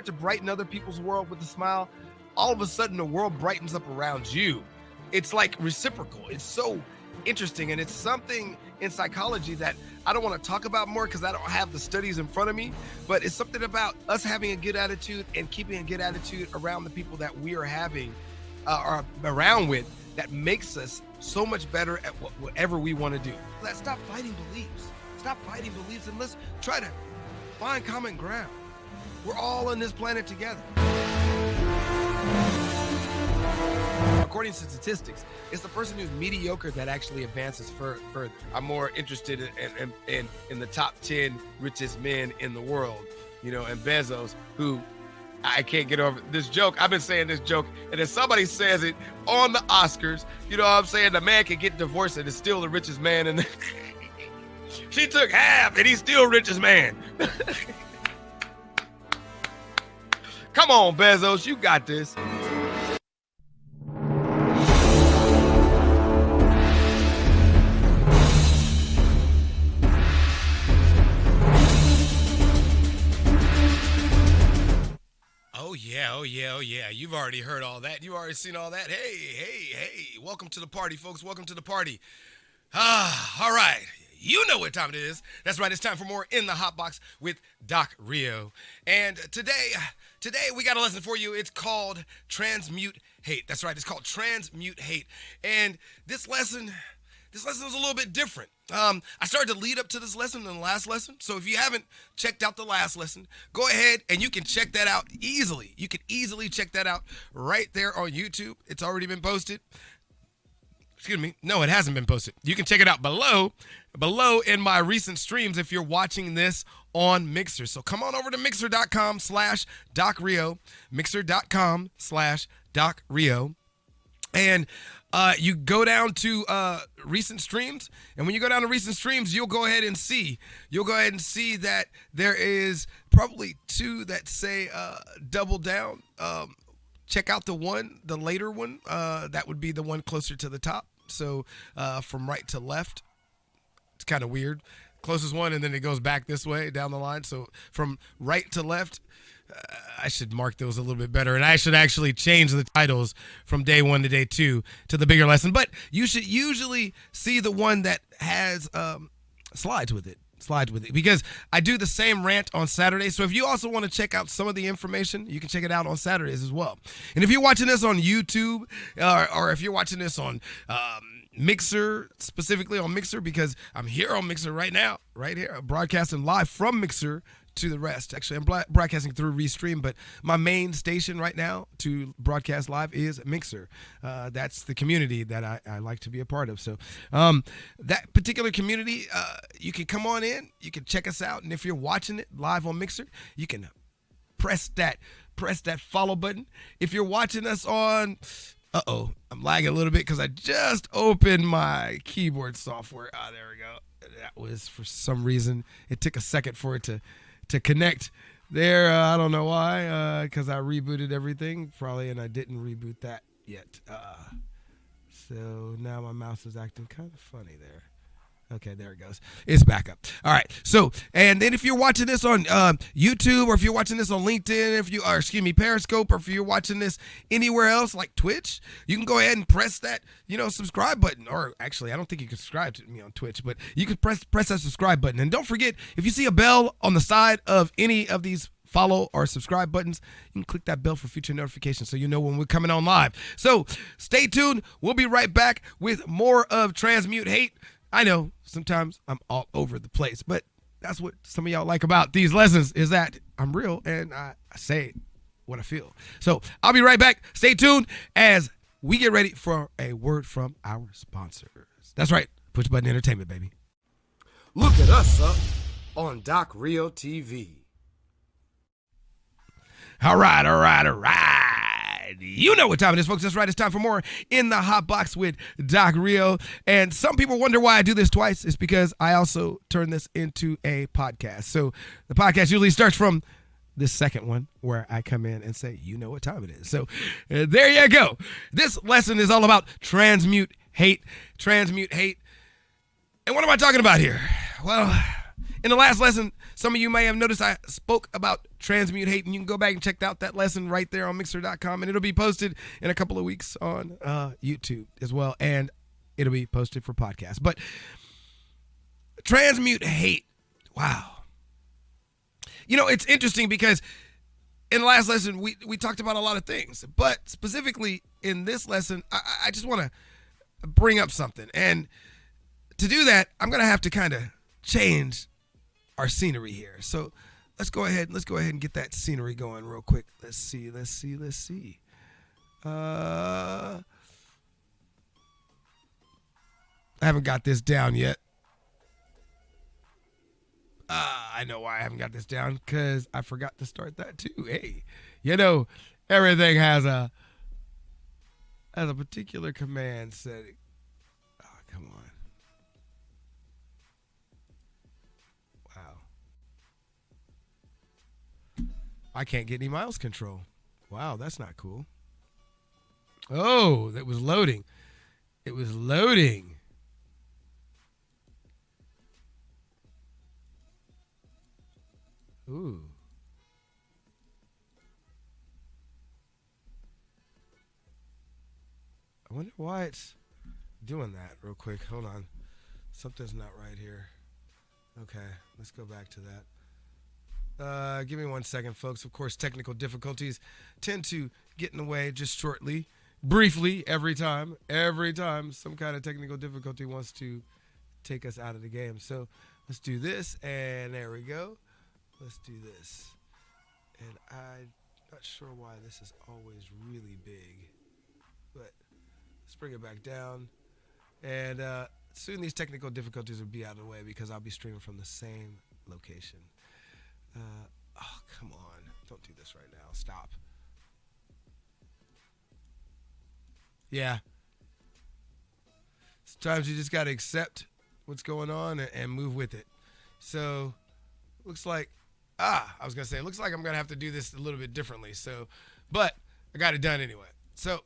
to brighten other people's world with a smile, all of a sudden the world brightens up around you. It's like reciprocal. It's so interesting, and it's something in psychology that I don't want to talk about more because I don't have the studies in front of me, but it's something about us having a good attitude and keeping a good attitude around the people that we are having or around with that makes us so much better at whatever we want to do. Let's stop fighting beliefs. Stop fighting beliefs and let's try to find common ground. We're all on this planet together. According to statistics, it's the person who's mediocre that actually advances further. I'm more interested in the top 10 richest men in the world, you know, and Bezos, who I can't get over this joke. I've been saying this joke, and if somebody says it on the Oscars, you know what I'm saying? The man can get divorced and is still the richest man. And she took half, and he's still richest man. Come on, Bezos, you got this. Oh yeah. You've already heard all that. You've already seen all that. Hey. Welcome to the party, folks. Welcome to the party. All right. You know what time it is. That's right. It's time for more In the Hot Box with Doc Rio. And today we got a lesson for you. It's called Transmute Hate. That's right. It's called Transmute Hate. And this lesson is a little bit different. I started to lead up to this lesson in the last lesson. So if you haven't checked out the last lesson, go ahead and you can check that out easily. You can easily check that out right there on YouTube. It's already been posted. Excuse me. No, it hasn't been posted. You can check it out below in my recent streams if you're watching this on Mixer. So come on over to mixer.com/DocRio, mixer.com/DocRio. And you go down to recent streams, and when you go down to recent streams, you'll go ahead and see that there is probably two that say double down. Check out the later one. That would be the one closer to the top. So from right to left, it's kind of weird. Closest one, and then it goes back this way down the line. So from right to left. I should mark those a little bit better, and I should actually change the titles from day 1 to day 2 to the bigger lesson. But you should usually see the one that has slides with it, because I do the same rant on Saturday. So if you also want to check out some of the information, you can check it out on Saturdays as well. And if you're watching this on YouTube, or if you're watching this on Mixer, specifically on Mixer, because I'm here on Mixer right now, right here, broadcasting live from Mixer to the rest. Actually, I'm broadcasting through Restream, but my main station right now to broadcast live is Mixer. That's the community that I like to be a part of. So that particular community, you can come on in, you can check us out, and if you're watching it live on Mixer, you can press that follow button. If you're watching us on, I'm lagging a little bit because I just opened my keyboard software. There we go. That was, for some reason, it took a second for it to connect there. I don't know why, because I rebooted everything probably, and I didn't reboot that yet. So now my mouse is acting kind of funny there. Okay, there it goes. It's back up. All right. So, and then if you're watching this on YouTube, or if you're watching this on LinkedIn, Periscope, or if you're watching this anywhere else like Twitch, you can go ahead and press that, subscribe button. Or actually, I don't think you can subscribe to me on Twitch, but you can press that subscribe button. And don't forget, if you see a bell on the side of any of these follow or subscribe buttons, you can click that bell for future notifications so you know when we're coming on live. So stay tuned. We'll be right back with more of Transmute Hate. I know sometimes I'm all over the place, but that's what some of y'all like about these lessons, is that I'm real and I say what I feel. So I'll be right back. Stay tuned as we get ready for a word from our sponsors. That's right. Push Button Entertainment, baby. Look at us up on Doc Rio TV. All right. You know what time it is, folks. That's right. It's time for more In the Hot Box with Doc Rio. And some people wonder why I do this twice. It's because I also turn this into a podcast. So the podcast usually starts from this second one where I come in and say, you know what time it is. So there you go. This lesson is all about Transmute Hate. And what am I talking about here? Well, In the last lesson, some of you may have noticed I spoke about Transmute hate, and you can go back and check out that lesson right there on Mixer.com, and it'll be posted in a couple of weeks on YouTube as well, and it'll be posted for podcasts. But Transmute hate, wow. You know, it's interesting because in the last lesson, we talked about a lot of things, but specifically in this lesson, I just want to bring up something. And to do that, I'm going to have to kind of change our scenery here. So let's go ahead and get that scenery going real quick. Let's see. I haven't got this down yet. I know why I haven't got this down, because I forgot to start that too. Hey, you know, everything has a particular command setting. Oh, come on. I can't get any mouse control. Wow, that's not cool. Oh, that was loading. It was loading. Ooh. I wonder why it's doing that real quick. Hold on. Something's not right here. Okay, let's go back to that. Give me 1 second, folks. Of course, technical difficulties tend to get in the way just shortly, briefly, every time some kind of technical difficulty wants to take us out of the game. So let's do this, and there we go. Let's do this. And I'm not sure why this is always really big, but let's bring it back down. And soon these technical difficulties will be out of the way because I'll be streaming from the same location. Oh, come on. Don't do this right now. Stop. Yeah. Sometimes you just got to accept what's going on and move with it. So, looks like, it looks like I'm going to have to do this a little bit differently. So, but I got it done anyway. So,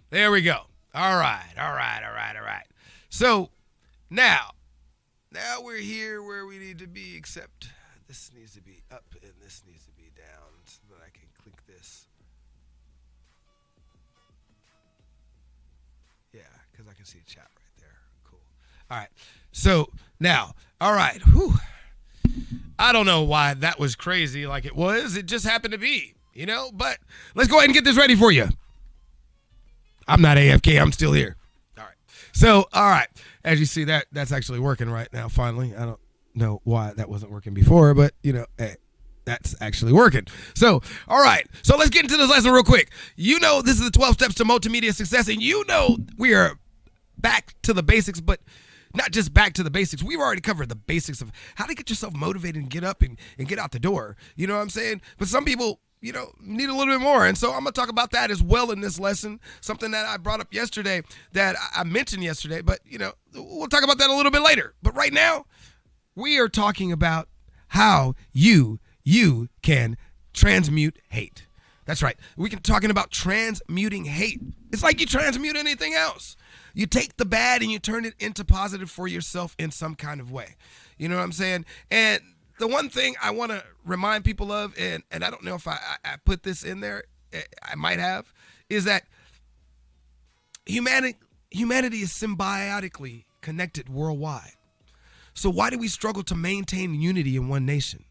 there we go. All right. So, now we're here where we need to be, except this needs to be up and this needs to be down so that I can click this. Yeah, because I can see the chat right there. Cool. All right. So now, all right. Whew. I don't know why that was crazy like it was. It just happened to be, you know, but let's go ahead and get this ready for you. I'm not AFK. I'm still here. All right. So, all right. As you see, that's actually working right now, finally. I don't know why that wasn't working before, but you know, hey, that's actually working. So, all right. So let's get into this lesson real quick. You know, this is the 12 steps to multimedia success, and you know we are back to the basics, but not just back to the basics. We've already covered the basics of how to get yourself motivated and get up and get out the door. You know what I'm saying? But some people, you know, need a little bit more. And so I'm going to talk about that as well in this lesson, something that I brought up yesterday that I mentioned yesterday, but, you know, we'll talk about that a little bit later. But right now, we are talking about how you can transmute hate. That's right. We can talking about transmuting hate. It's like you transmute anything else. You take the bad and you turn it into positive for yourself in some kind of way. You know what I'm saying? And the one thing I want to remind people of, and I don't know if I put this in there, I might have, is that humanity is symbiotically connected worldwide. So why do we struggle to maintain unity in one nation?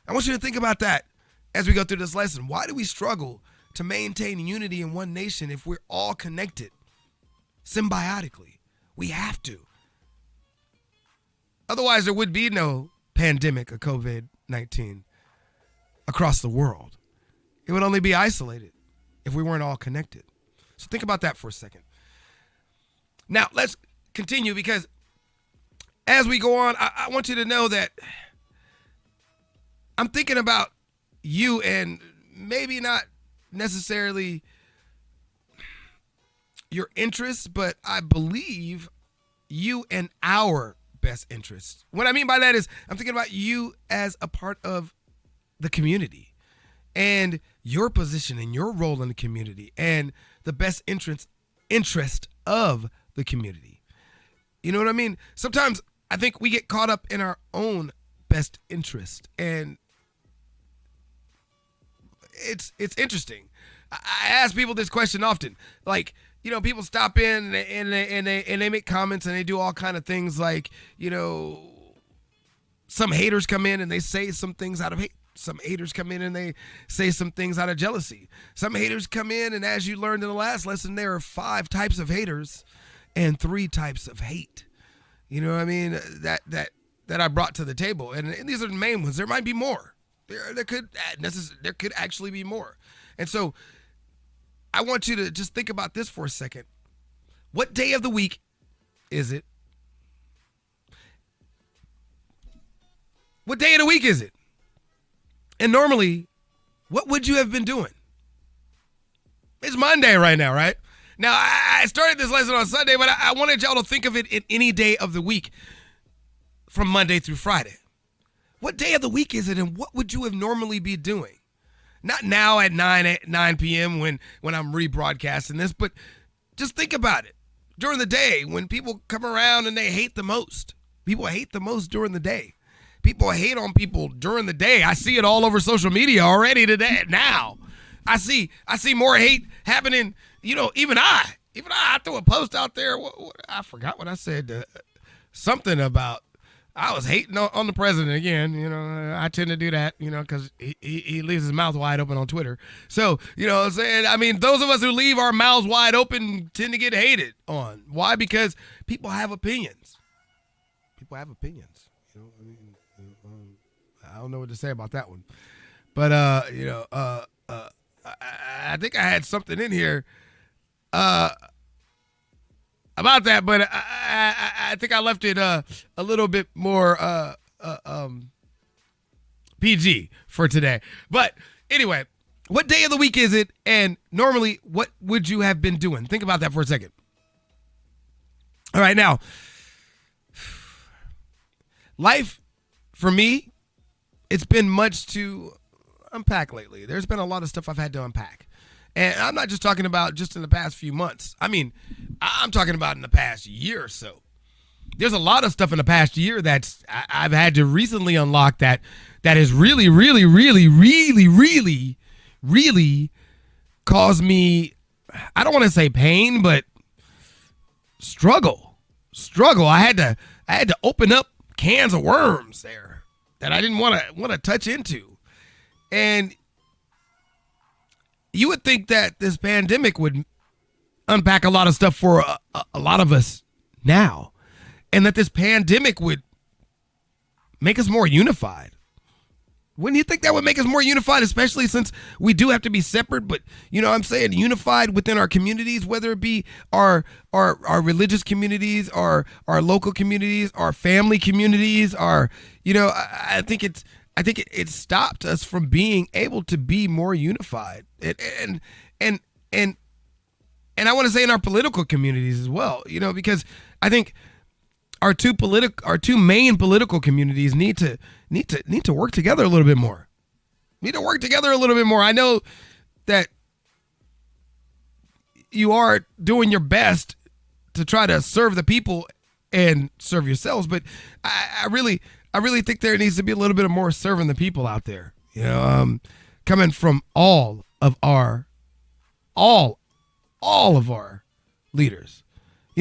I want you to think about that as we go through this lesson. Why do we struggle to maintain unity in one nation if we're all connected symbiotically? We have to. Otherwise, there would be no pandemic of COVID-19 across the world. It would only be isolated if we weren't all connected. So think about that for a second. Now, let's continue, because as we go on, I want you to know that I'm thinking about you, and maybe not necessarily your interests, but I believe you and our best interests. What I mean by that is I'm thinking about you as a part of the community and your position and your role in the community and the best interest of the community. You know what I mean? Sometimes I think we get caught up in our own best interest. And it's interesting. I ask people this question often. Like, people stop in and they make comments and they do all kind of things like, some haters come in and they say some things out of hate. Some haters come in and they say some things out of jealousy. Some haters come in, and as you learned in the last lesson, there are 5 types of haters and 3 types of hate. You know what I mean? That I brought to the table. And these are the main ones. There might be more. There could actually be more. And so I want you to just think about this for a second. What day of the week is it? What day of the week is it? And normally, what would you have been doing? It's Monday right now, right? Now, I started this lesson on Sunday, but I wanted y'all to think of it in any day of the week from Monday through Friday. What day of the week is it, and what would you have normally be doing? Not now at 9 p.m. when I'm rebroadcasting this, but just think about it. During the day, when people come around and they hate the most. People hate the most during the day. People hate on people during the day. I see it all over social media already today. Now, I see more hate happening. Even I threw a post out there. I forgot what I said. Something about I was hating on the president again. I tend to do that. Because he leaves his mouth wide open on Twitter. So what I'm saying. I mean, those of us who leave our mouths wide open tend to get hated on. Why? Because people have opinions. People have opinions. I don't know what to say about that one, but I think I had something in here about that, but I think I left it a little bit more PG for today. But anyway, what day of the week is it? And normally, what would you have been doing? Think about that for a second. All right, now, life for me, it's been much to unpack lately. There's been a lot of stuff I've had to unpack. And I'm not just talking about just in the past few months. I mean, I'm talking about in the past year or so. There's a lot of stuff in the past year that's I've had to recently unlock that has really, really, really, really, really, really caused me, I don't want to say pain, but struggle. I had to open up cans of worms there that I didn't want to touch into. And you would think that this pandemic would unpack a lot of stuff for a lot of us now, and that this pandemic would make us more unified. Wouldn't you think that would make us more unified, especially since we do have to be separate, but I'm saying unified within our communities, whether it be our religious communities, our local communities, our family communities, I think it stopped us from being able to be more unified. And I want to say in our political communities as well, because I think our two main political communities need to work together a little bit more. I know that you are doing your best to try to serve the people and serve yourselves, but I really think there needs to be a little bit of more serving the people out there. Coming from all of our leaders.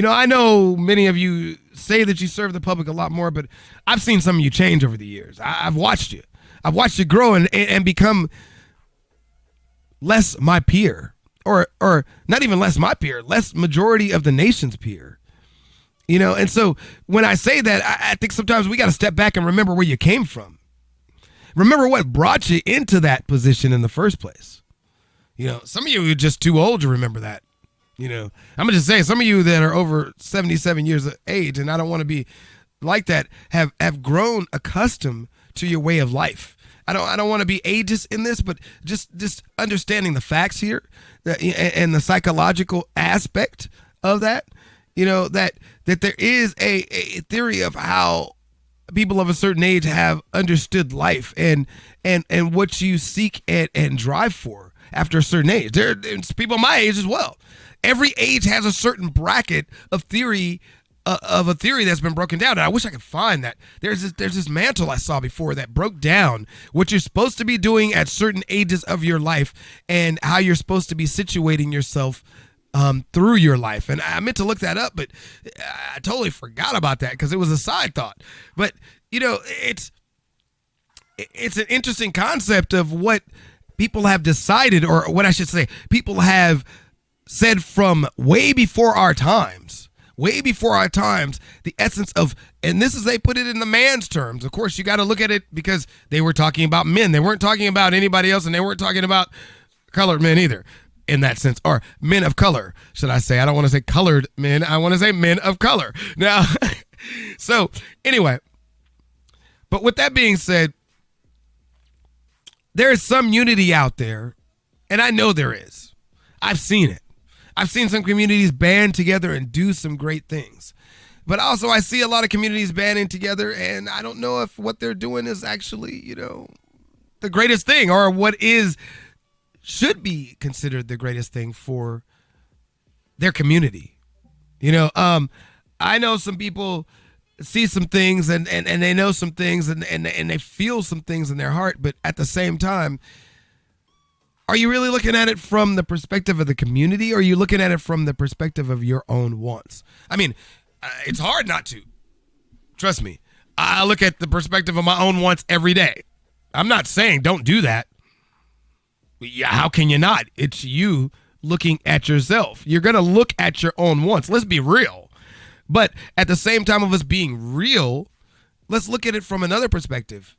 I know many of you say that you serve the public a lot more, but I've seen some of you change over the years. I've watched you. I've watched you grow and become less my peer, or not even less my peer, less majority of the nation's peer. And so when I say that, I think sometimes we got to step back and remember where you came from. Remember what brought you into that position in the first place. Some of you are just too old to remember that. I'm going to just say, some of you that are over 77 years of age, and I don't want to be like that, have grown accustomed to your way of life. I don't want to be ageist in this, but just understanding the facts here and the psychological aspect of that, that there is a theory of how people of a certain age have understood life and what you seek and drive for after a certain age. There's people my age as well. Every age has a certain bracket of theory of a theory that's been broken down. And I wish I could find that. There's this mantle I saw before that broke down what you're supposed to be doing at certain ages of your life and how you're supposed to be situating yourself through your life. And I meant to look that up, but I totally forgot about that because it was a side thought. But, it's an interesting concept of what people have decided, or what I should say, people have said from way before our times, the essence of, and this is, they put it in the man's terms. Of course, you got to look at it because they were talking about men. They weren't talking about anybody else, and they weren't talking about colored men either in that sense, or men of color, should I say. I don't want to say colored men. I want to say men of color. Now, so anyway, but with that being said, there is some unity out there, and I know there is. I've seen it. I've seen some communities band together and do some great things. But also I see a lot of communities banding together, and I don't know if what they're doing is actually, the greatest thing, or what should be considered the greatest thing for their community. I know some people see some things and they know some things and they feel some things in their heart, but at the same time, are you really looking at it from the perspective of the community, or are you looking at it from the perspective of your own wants? I mean, it's hard not to. Trust me. I look at the perspective of my own wants every day. I'm not saying don't do that. Yeah, how can you not? It's you looking at yourself. You're going to look at your own wants. Let's be real. But at the same time of us being real, let's look at it from another perspective.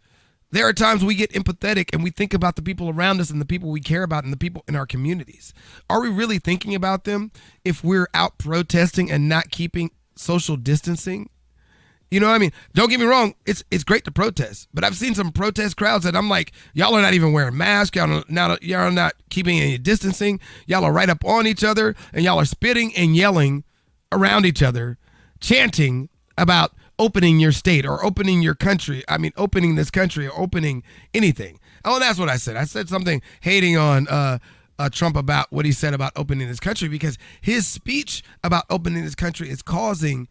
There are times we get empathetic and we think about the people around us and the people we care about and the people in our communities. Are we really thinking about them if we're out protesting and not keeping social distancing? You know what I mean? Don't get me wrong. It's great to protest, but I've seen some protest crowds that I'm like, y'all are not even wearing masks. Y'all are not keeping any distancing. Y'all are right up on each other, and y'all are spitting and yelling around each other, chanting about opening your state or opening your country. I mean, opening this country or opening anything. Oh, that's what I said. I said something hating on Trump about what he said about opening this country, because his speech about opening this country is causing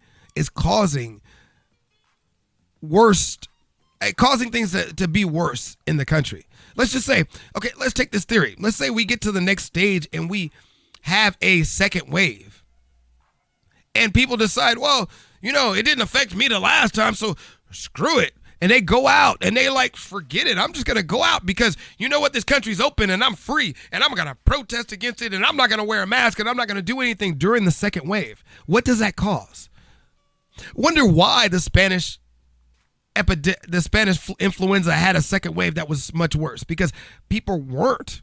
things to be worse in the country. Let's just say, okay, let's take this theory. Let's say we get to the next stage and we have a second wave. And people decide, well, it didn't affect me the last time, so screw it. And they go out and they forget it. I'm just going to go out because you know what? This country's open and I'm free and I'm going to protest against it and I'm not going to wear a mask and I'm not going to do anything during the second wave. What does that cause? Wonder why the Spanish influenza had a second wave that was much worse, because people weren't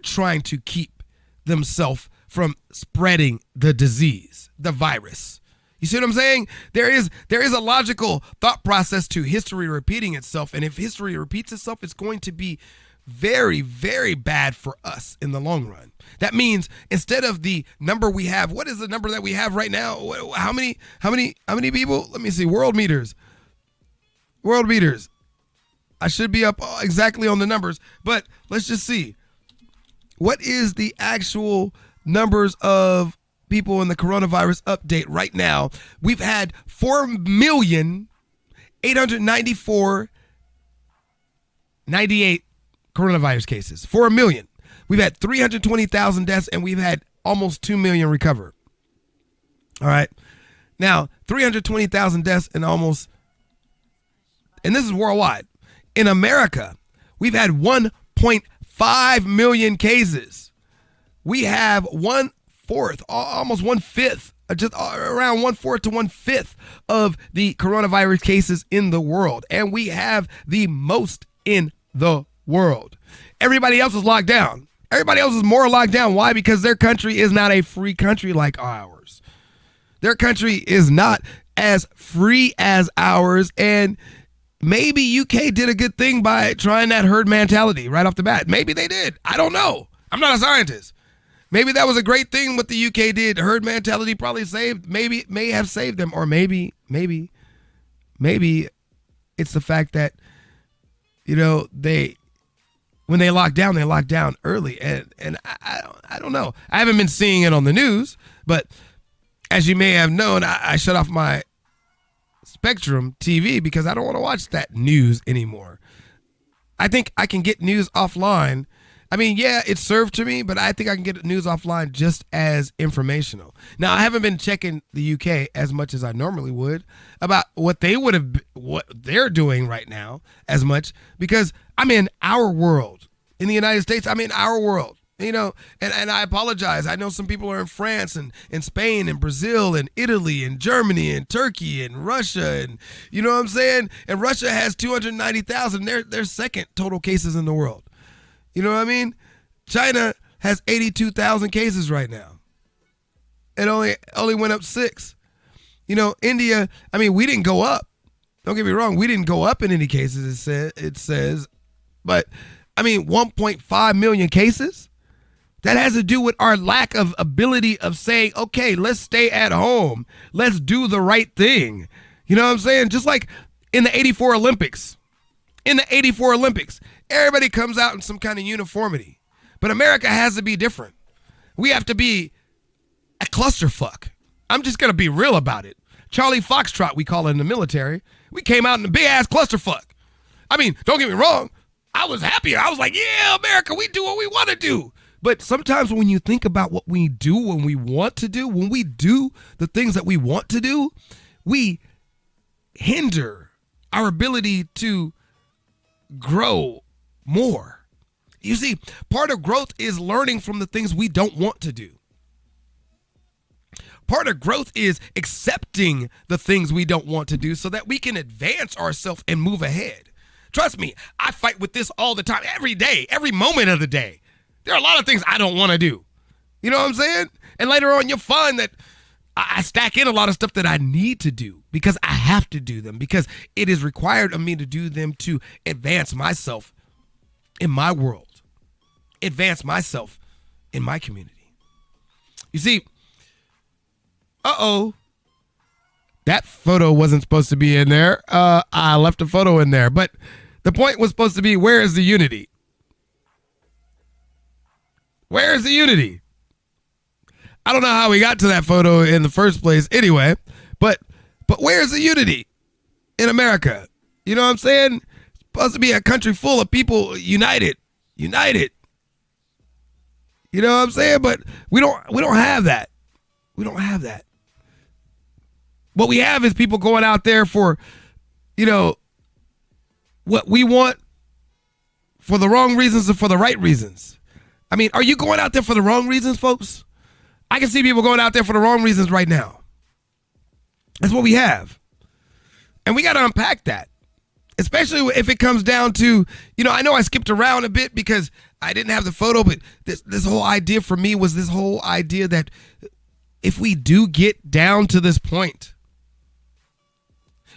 trying to keep themselves from spreading the disease, the virus. You see what I'm saying? There is a logical thought process to history repeating itself, and if history repeats itself, it's going to be very, very bad for us in the long run. That means instead of the number we have, what is the number that we have right now? How many people? Let me see. World meters. I should be up exactly on the numbers, but let's just see. What is the actual numbers of people in the coronavirus update right now? We've had 4,894,098 coronavirus cases. 4 million. We've had 320,000 deaths, and we've had almost 2 million recover. All right. Now, 320,000 deaths and this is worldwide. In America, we've had 1.5 million cases. We have 1/4, almost 1/5, just around 1/4 to 1/5 of the coronavirus cases in the world. And we have the most in the world. Everybody else is locked down. Everybody else is more locked down. Why? Because their country is not a free country like ours. Their country is not as free as ours. And maybe UK did a good thing by trying that herd mentality right off the bat. Maybe they did. I don't know. I'm not a scientist. Maybe that was a great thing what the UK did. Herd mentality probably may have saved them. Or maybe it's the fact that, when they locked down early. And I don't know. I haven't been seeing it on the news, but as you may have known, I shut off my Spectrum TV because I don't want to watch that news anymore. I think I can get news offline. I mean, yeah, it's served to me, but I think I can get news offline just as informational. Now, I haven't been checking the UK as much as I normally would about what they're doing right now as much, because I'm in our world. In the United States, I'm in our world. And I apologize. I know some people are in France and Spain and Brazil and Italy and Germany and Turkey and Russia, and you know what I'm saying? And Russia has 290,000. They're second total cases in the world. You know what I mean? China has 82,000 cases right now. It only went up 6. India, I mean, we didn't go up. Don't get me wrong. We didn't go up in any cases, it says. But, I mean, 1.5 million cases? That has to do with our lack of ability of saying, okay, let's stay at home. Let's do the right thing. You know what I'm saying? Just like in the 84 Olympics. Everybody comes out in some kind of uniformity. But America has to be different. We have to be a clusterfuck. I'm just going to be real about it. Charlie Foxtrot, we call it in the military. We came out in a big-ass clusterfuck. I mean, don't get me wrong. I was happy. I was like, yeah, America, we do what we want to do. But sometimes when you think about what we do when we want to do, when we do the things that we want to do, we hinder our ability to grow more. You see, part of growth is learning from the things we don't want to do. Part of growth is accepting the things we don't want to do so that we can advance ourselves and move ahead. Trust me, I fight with this all the time, every day, every moment of the day. There are a lot of things I don't want to do. You know what I'm saying? And later on, you'll find that I stack in a lot of stuff that I need to do because I have to do them, because it is required of me to do them to advance myself in my world, advance myself in my community. You see, that photo wasn't supposed to be in there. I left a photo in there, but the point was supposed to be, where is the unity? Where is the unity? I don't know how we got to that photo in the first place anyway, but where's the unity in America? You know what I'm saying? It's supposed to be a country full of people united. You know what I'm saying? But we don't have that. We don't have that. What we have is people going out there for, what we want for the wrong reasons and for the right reasons. I mean, are you going out there for the wrong reasons, folks? I can see people going out there for the wrong reasons right now. That's what we have. And we got to unpack that, especially if it comes down to, I know I skipped around a bit because I didn't have the photo, but this whole idea for me was this whole idea that if we do get down to this point,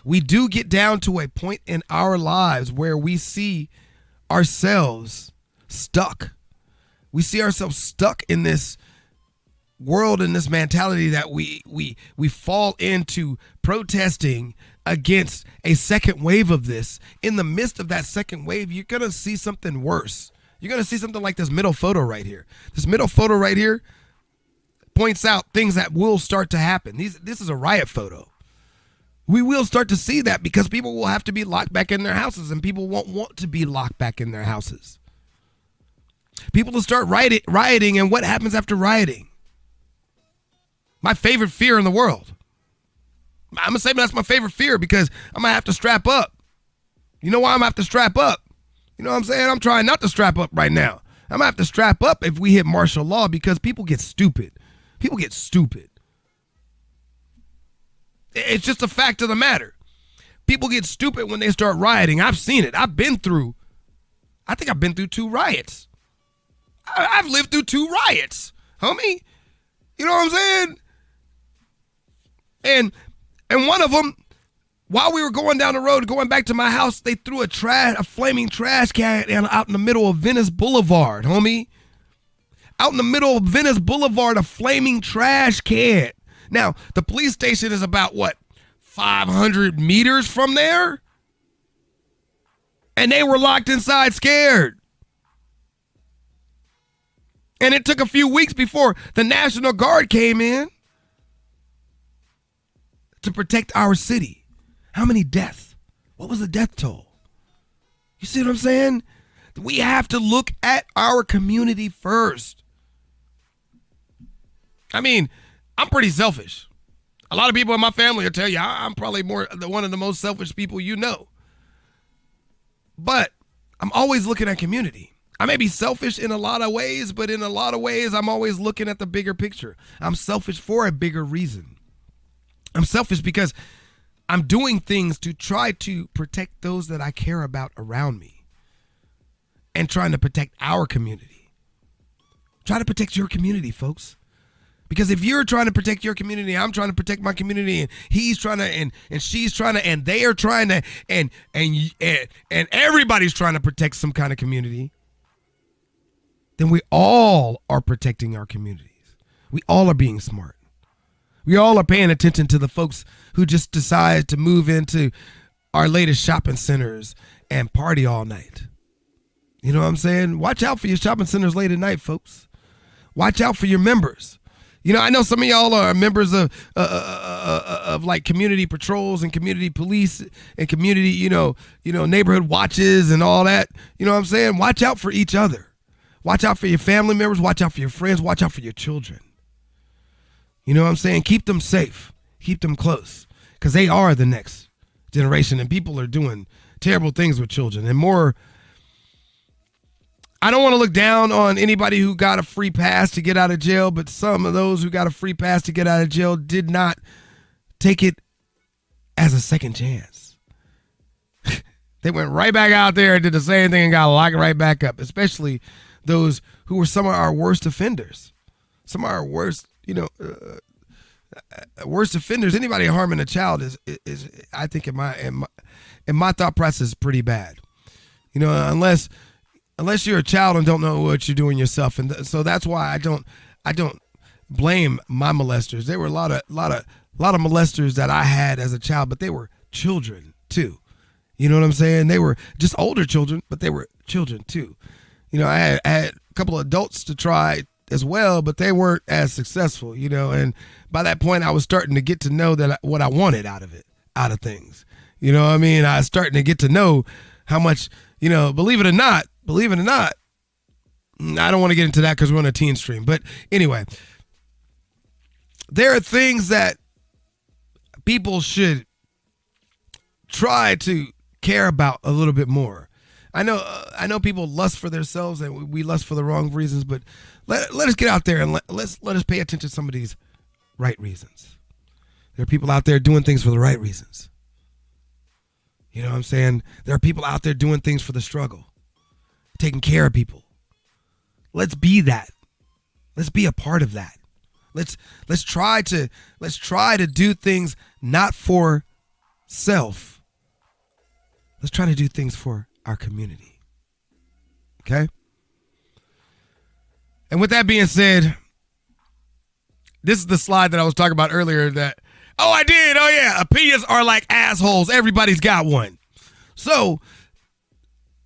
we do get down to a point in our lives where we see ourselves stuck. We see ourselves stuck in this world, in this mentality that we fall into protesting against a second wave of this. In the midst of that second wave, you're going to see something worse. You're going to see something like this middle photo right here. This middle photo right here points out things that will start to happen. This is a riot photo. We will start to see that because people will have to be locked back in their houses, and people won't want to be locked back in their houses. People will start rioting, and what happens after rioting? My favorite fear in the world. I'm going to say that's my favorite fear because I'm going to have to strap up. You know why I'm going to have to strap up? You know what I'm saying? I'm trying not to strap up right now. I'm going to have to strap up if we hit martial law because people get stupid. People get stupid. It's just a fact of the matter. People get stupid when they start rioting. I've seen it. I've been through 2 riots. I've lived through 2 riots, homie. You know what I'm saying? And one of them, while we were going down the road, going back to my house, they threw a flaming trash can out in the middle of Venice Boulevard, homie. Out in the middle of Venice Boulevard, a flaming trash can. Now, the police station is about, 500 meters from there? And they were locked inside scared. And it took a few weeks before the National Guard came in. to protect our city. How many deaths? What was the death toll? You see what I'm saying? We have to look at our community first. I mean, I'm pretty selfish. A lot of people in my family will tell you I'm probably one of the most selfish people you know. But I'm always looking at community. I may be selfish in a lot of ways, but in a lot of ways, I'm always looking at the bigger picture. I'm selfish for a bigger reason. I'm selfish because I'm doing things to try to protect those that I care about around me and trying to protect our community. Try to protect your community, folks. Because if you're trying to protect your community, I'm trying to protect my community, and he's trying to, and she's trying to, and they are trying to, and everybody's trying to protect some kind of community, then we all are protecting our communities. We all are being smart. We all are paying attention to the folks who just decide to move into our latest shopping centers and party all night. You know what I'm saying? Watch out for your shopping centers late at night, folks. Watch out for your members. You know, I know some of y'all are members of like community patrols and community police and community, neighborhood watches and all that. You know what I'm saying? Watch out for each other. Watch out for your family members. Watch out for your friends. Watch out for your children. You know what I'm saying? Keep them safe. Keep them close, because they are the next generation, and people are doing terrible things with children. And more, I don't want to look down on anybody who got a free pass to get out of jail, but some of those who got a free pass to get out of jail did not take it as a second chance. They went right back out there and did the same thing and got locked right back up, especially those who were some of our worst offenders. Some of our worst, worst offenders. Anybody harming a child is I think in my thought process, pretty bad. You know, unless you're a child and don't know what you're doing yourself. And so that's why I don't blame my molesters. There were a lot of molesters that I had as a child, but they were children too. You know what I'm saying? They were just older children, but they were children too. You know, I had a couple of adults to try as well, but they weren't as successful, and by that point I was starting to get to know what I wanted out of things. You know what I mean? I was starting to get to know how much, believe it or not, I don't want to get into that because we're on a teen stream. But anyway, there are things that people should try to care about a little bit more. I know people lust for themselves, and we lust for the wrong reasons, but let us get out there and let us pay attention to some of these right reasons. There are people out there doing things for the right reasons. You know what I'm saying? There are people out there doing things for the struggle, taking care of people. Let's be that. Let's be a part of that. Let's try to do things not for self. Let's try to do things for our community. Okay? And with that being said, this is the slide that I was talking about earlier that, I did. Oh yeah, opinions are like assholes. Everybody's got one. So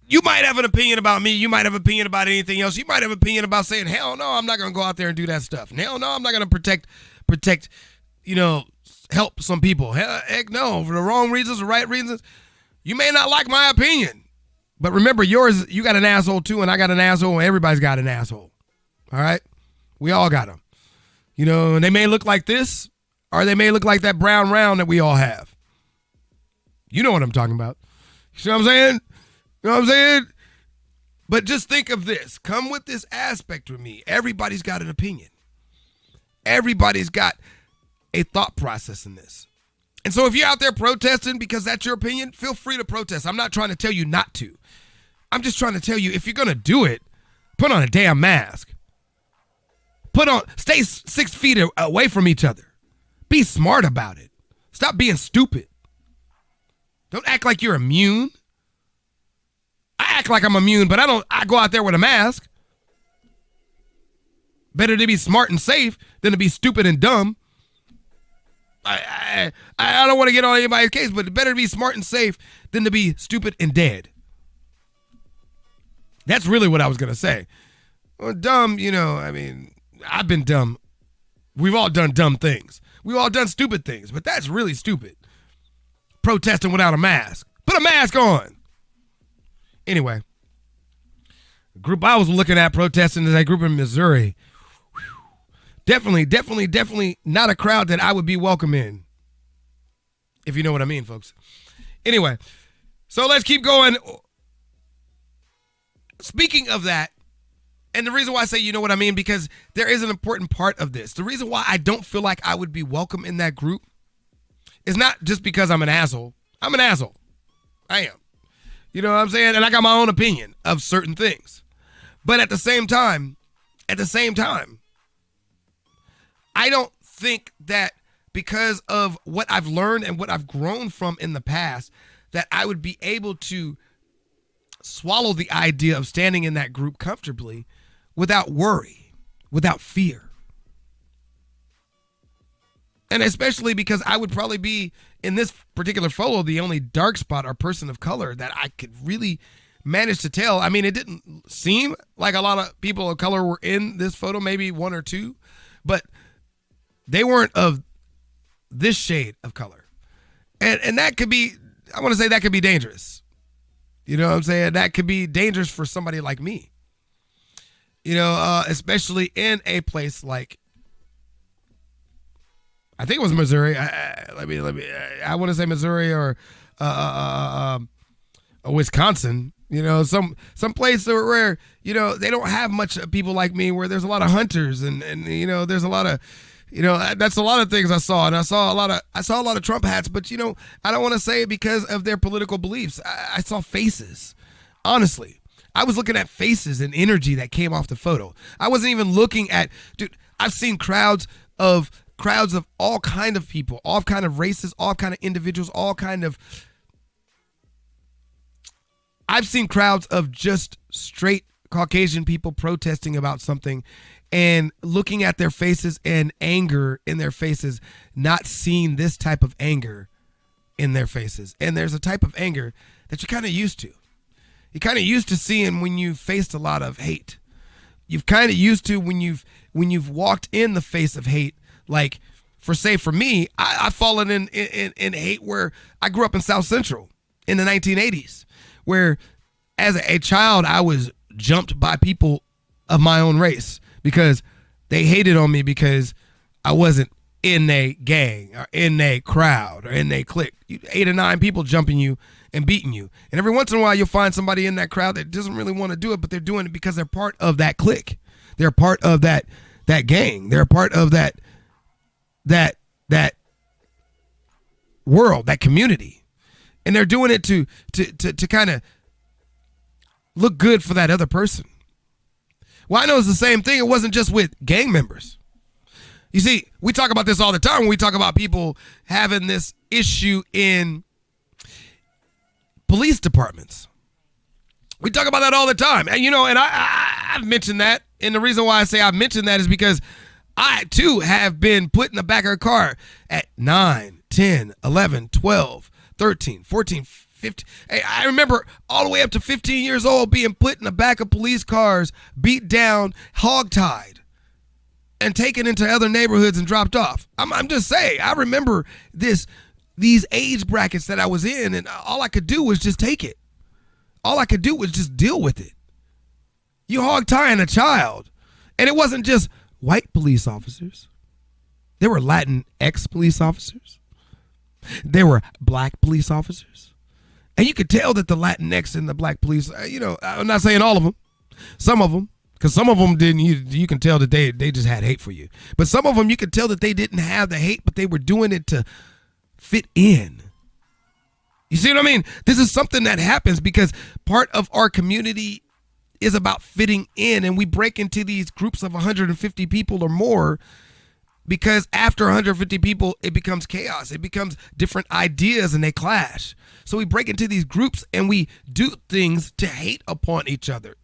you might have an opinion about me. You might have an opinion about anything else. You might have an opinion about saying, hell no, I'm not going to go out there and do that stuff. Hell no, I'm not going to protect, help some people. Heck no, for the wrong reasons, the right reasons. You may not like my opinion, but remember yours, you got an asshole too, and I got an asshole, and everybody's got an asshole. All right? We all got them. And they may look like this, or they may look like that brown round that we all have. You know what I'm talking about. You see what I'm saying? You know what I'm saying? But just think of this. Come with this aspect with me. Everybody's got an opinion. Everybody's got a thought process in this. And so if you're out there protesting because that's your opinion, feel free to protest. I'm not trying to tell you not to. I'm just trying to tell you, if you're going to do it, put on a damn mask. Stay 6 feet away from each other. Be smart about it. Stop being stupid. Don't act like you're immune. I act like I'm immune, but I go out there with a mask. Better to be smart and safe than to be stupid and dumb. I don't want to get on anybody's case, but better to be smart and safe than to be stupid and dead. That's really what I was going to say. Well, dumb, I've been dumb We've all done dumb things. We've all done stupid things, but that's really stupid. Protesting without a mask. Put a mask on. Anyway, the group I was looking at protesting is that group in Missouri. Definitely not a crowd that I would be welcome in. If you know what I mean, folks. Anyway, so let's keep going. Speaking of that, and the reason why I say you know what I mean, because there is an important part of this. The reason why I don't feel like I would be welcome in that group is not just because I'm an asshole. I'm an asshole. I am. You know what I'm saying? And I got my own opinion of certain things. But at the same time, I don't think that because of what I've learned and what I've grown from in the past, that I would be able to swallow the idea of standing in that group comfortably without worry, without fear. And especially because I would probably be, in this particular photo, the only dark spot or person of color that I could really manage to tell. I mean, it didn't seem like a lot of people of color were in this photo, maybe one or two, but they weren't of this shade of color. And that could be, I want to say that could be dangerous. You know what I'm saying? That could be dangerous for somebody like me. You know, especially in a place like, I think it was Missouri. I want to say Missouri or Wisconsin. You know, some place where, you know, they don't have much people like me, where there's a lot of hunters and you know, there's a lot of, you know, that's a lot of things I saw. And I saw a lot of Trump hats, but, you know, I don't want to say it because of their political beliefs. I saw faces. Honestly, I was looking at faces and energy that came off the photo. I wasn't even looking at, dude, I've seen crowds of all kind of people, all kind of races, all kind of individuals, I've seen crowds of just straight Caucasian people protesting about something and looking at their faces and anger in their faces, not seeing this type of anger in their faces. And there's a type of anger that you're kind of used to. You're kind of used to seeing when you've faced a lot of hate. You've kind of used to when you've walked in the face of hate. Like, for me, I've fallen in hate where I grew up in South Central in the 1980s, where as a child I was jumped by people of my own race because they hated on me because I wasn't in a gang or in a crowd or in a clique. 8 or 9 people jumping you and beating you. And every once in a while you'll find somebody in that crowd that doesn't really want to do it, but they're doing it because they're part of that clique. They're part of that gang. They're a part of that world, that community. And they're doing it to kind of look good for that other person. Well, I know it's the same thing. It wasn't just with gang members. You see, we talk about this all the time when we talk about people having this issue in police departments. We talk about that all the time. And, you know, and I've mentioned that. And the reason why I say I've mentioned that is because I, too, have been put in the back of a car at 9, 10, 11, 12, 13, 14, 15. Hey, I remember all the way up to 15 years old being put in the back of police cars, beat down, hogtied, and taken into other neighborhoods and dropped off. I'm just saying, I remember these age brackets that I was in, and all I could do was just take it. All I could do was just deal with it. You hog-tying a child. And it wasn't just white police officers. There were Latinx police officers. There were black police officers. And you could tell that the Latinx and the black police, you know, I'm not saying all of them. Some of them. Because some of them didn't, you can tell that they just had hate for you. But some of them, you could tell that they didn't have the hate, but they were doing it to fit in. You see what I mean? This is something that happens because part of our community is about fitting in, and we break into these groups of 150 people or more because after 150 people, it becomes chaos. It becomes different ideas and they clash. So we break into these groups and we do things to hate upon each other.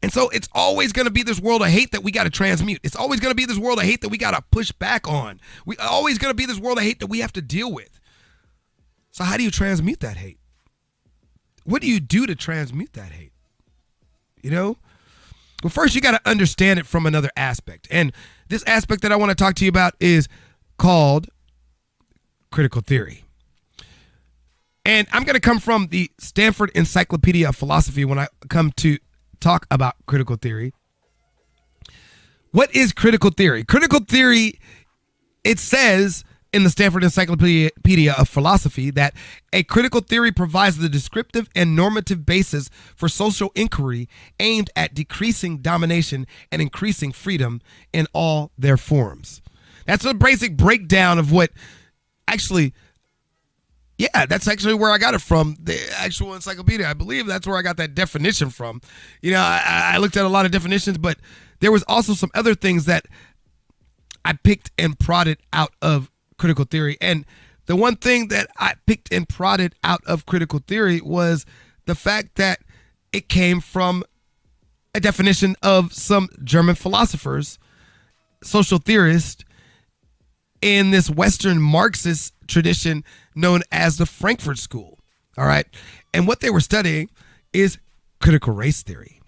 And so it's always going to be this world of hate that we got to transmute. It's always going to be this world of hate that we got to push back on. We always going to be this world of hate that we have to deal with. So how do you transmute that hate? What do you do to transmute that hate? You know? Well, first you got to understand it from another aspect. And this aspect that I want to talk to you about is called critical theory. And I'm going to come from the Stanford Encyclopedia of Philosophy when I come to talk about critical theory. What is critical theory? Critical theory, it says in the Stanford Encyclopedia of Philosophy that a critical theory provides the descriptive and normative basis for social inquiry aimed at decreasing domination and increasing freedom in all their forms. That's a basic breakdown of what actually, yeah, that's actually where I got it from, the actual encyclopedia. I believe that's where I got that definition from. You know, I looked at a lot of definitions, but there was also some other things that I picked and prodded out of critical theory. And the one thing that I picked and prodded out of critical theory was the fact that it came from a definition of some German philosophers, social theorists, in this Western Marxist tradition known as the Frankfurt School. All right. And what they were studying is critical race theory.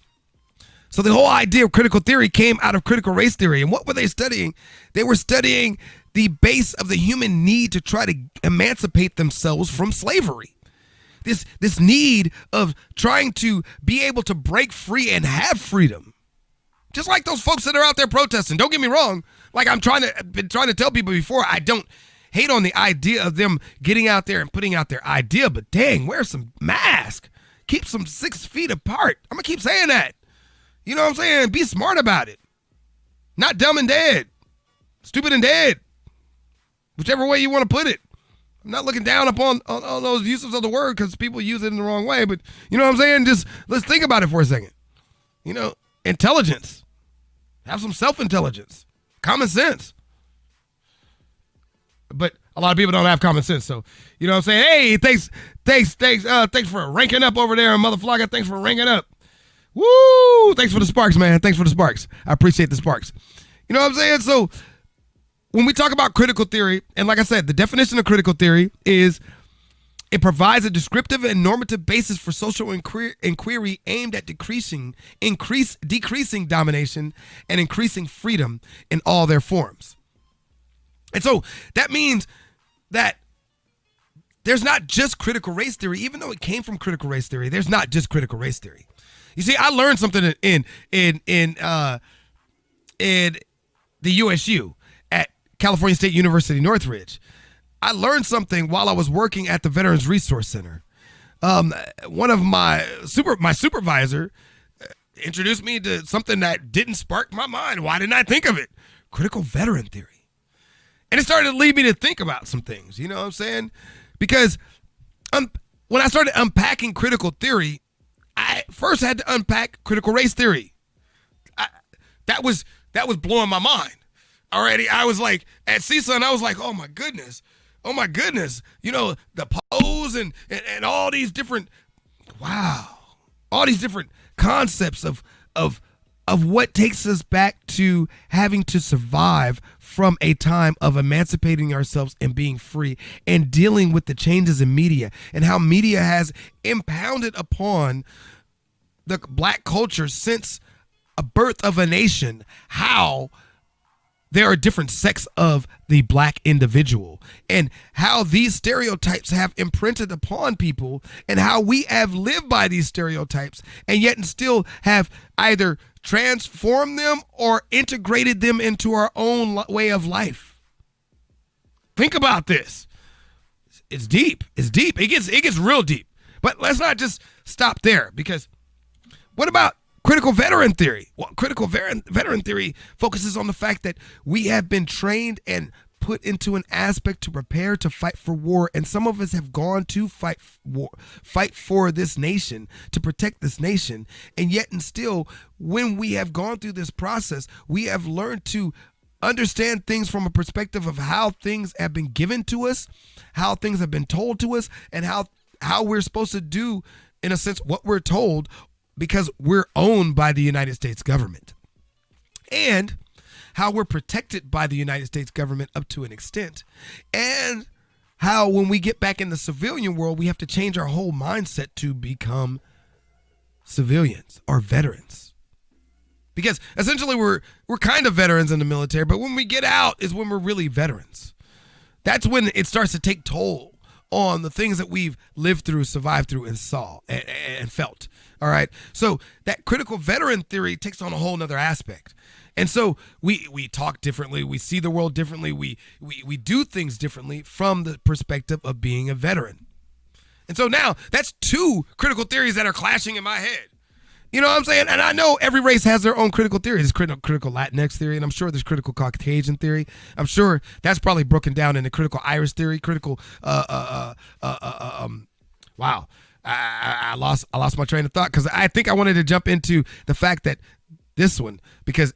So the whole idea of critical theory came out of critical race theory. And what were they studying? They were studying the base of the human need to try to emancipate themselves from slavery. This need of trying to be able to break free and have freedom. Just like those folks that are out there protesting. Don't get me wrong. Like I've been trying to tell people before, I don't hate on the idea of them getting out there and putting out their idea, but dang, wear some mask. Keep some 6 feet apart. I'm going to keep saying that. You know what I'm saying? Be smart about it. Not dumb and dead. Stupid and dead. Whichever way you want to put it. I'm not looking down upon on those uses of the word because people use it in the wrong way. But you know what I'm saying? Just let's think about it for a second. You know, intelligence. Have some self-intelligence. Common sense. But a lot of people don't have common sense. So, you know what I'm saying? Hey, thanks for ranking up over there, motherfucker. Thanks for ranking up. Woo! Thanks for the sparks, man. Thanks for the sparks. I appreciate the sparks. You know what I'm saying? So when we talk about critical theory, and like I said, the definition of critical theory is it provides a descriptive and normative basis for social inquiry aimed at decreasing domination and increasing freedom in all their forms. And so that means that there's not just critical race theory, even though it came from critical race theory. There's not just critical race theory. You see, I learned something in the USU at California State University, Northridge. I learned something while I was working at the Veterans Resource Center. One of my supervisor introduced me to something that didn't spark my mind. Why didn't I think of it? Critical veteran theory. And it started to lead me to think about some things, you know what I'm saying? Because when I started unpacking critical theory, I first had to unpack critical race theory. That was blowing my mind. Already, I was like, at CSUN, I was like, oh my goodness. You know, the pose and all these different, all these different concepts of what takes us back to having to survive from a time of emancipating ourselves and being free and dealing with the changes in media and how media has impounded upon the black culture since a birth of a nation, how there are different sects of the black individual and how these stereotypes have imprinted upon people and how we have lived by these stereotypes and yet and still have either transformed them or integrated them into our own way of life. Think about this. It's deep. It's deep. It gets real deep. But let's not just stop there, because what about critical veteran theory? Well, critical veteran theory focuses on the fact that we have been trained and put into an aspect to prepare to fight for war, and some of us have gone to fight for this nation, to protect this nation, and yet and still, when we have gone through this process, we have learned to understand things from a perspective of how things have been given to us, how things have been told to us, and how we're supposed to do, in a sense, what we're told, because we're owned by the United States government, and how we're protected by the United States government up to an extent, and how when we get back in the civilian world, we have to change our whole mindset to become civilians or veterans. Because essentially we're kind of veterans in the military, but when we get out is when we're really veterans. That's when it starts to take toll on the things that we've lived through, survived through, and saw and felt. All right. So that critical veteran theory takes on a whole nother aspect. And so we talk differently, we see the world differently, we do things differently from the perspective of being a veteran. And so now that's two critical theories that are clashing in my head. You know what I'm saying? And I know every race has their own critical theory. There's critical Latinx theory, and I'm sure there's critical Caucasian theory. I'm sure that's probably broken down into critical Irish theory, critical wow. I lost my train of thought because I think I wanted to jump into the fact that this one, because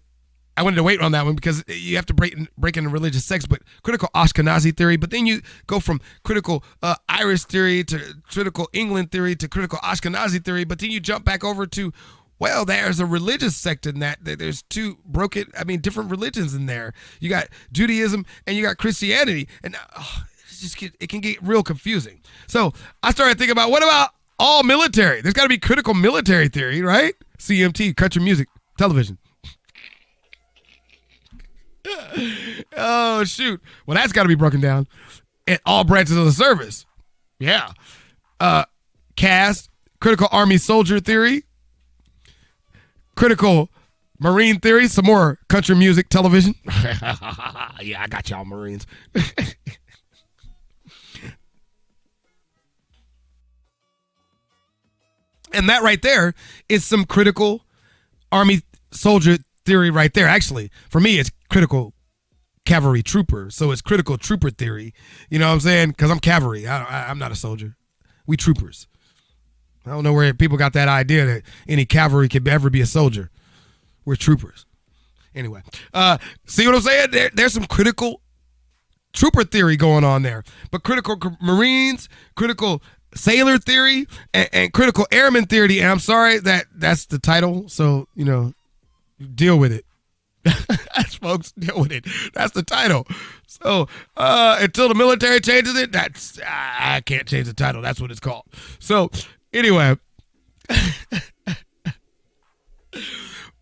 I wanted to wait on that one because you have to break into religious sects, but critical Ashkenazi theory, but then you go from critical Irish theory to critical England theory to critical Ashkenazi theory, but then you jump back over to, well, there's a religious sect in that. There's different religions in there. You got Judaism and you got Christianity, and it can get real confusing. So I started thinking about, what about all military? There's got to be critical military theory, right? CMT, country music, television. Oh, shoot. Well, that's got to be broken down in all branches of the service. Yeah. CAST, critical army soldier theory, critical marine theory, some more country music, television. Yeah, I got y'all Marines. And that right there is some critical army soldier theory right there. Actually, for me, it's critical cavalry trooper. So it's critical trooper theory. You know what I'm saying? Because I'm cavalry. I'm not a soldier. We troopers. I don't know where people got that idea that any cavalry could ever be a soldier. We're troopers. Anyway, see what I'm saying? There's some critical trooper theory going on there. But critical Marines, critical sailor theory, and critical airman theory. And I'm sorry that's the title. So, deal with it. Folks, deal with it. That's the title. So until the military changes it, I can't change the title. That's what it's called. So anyway,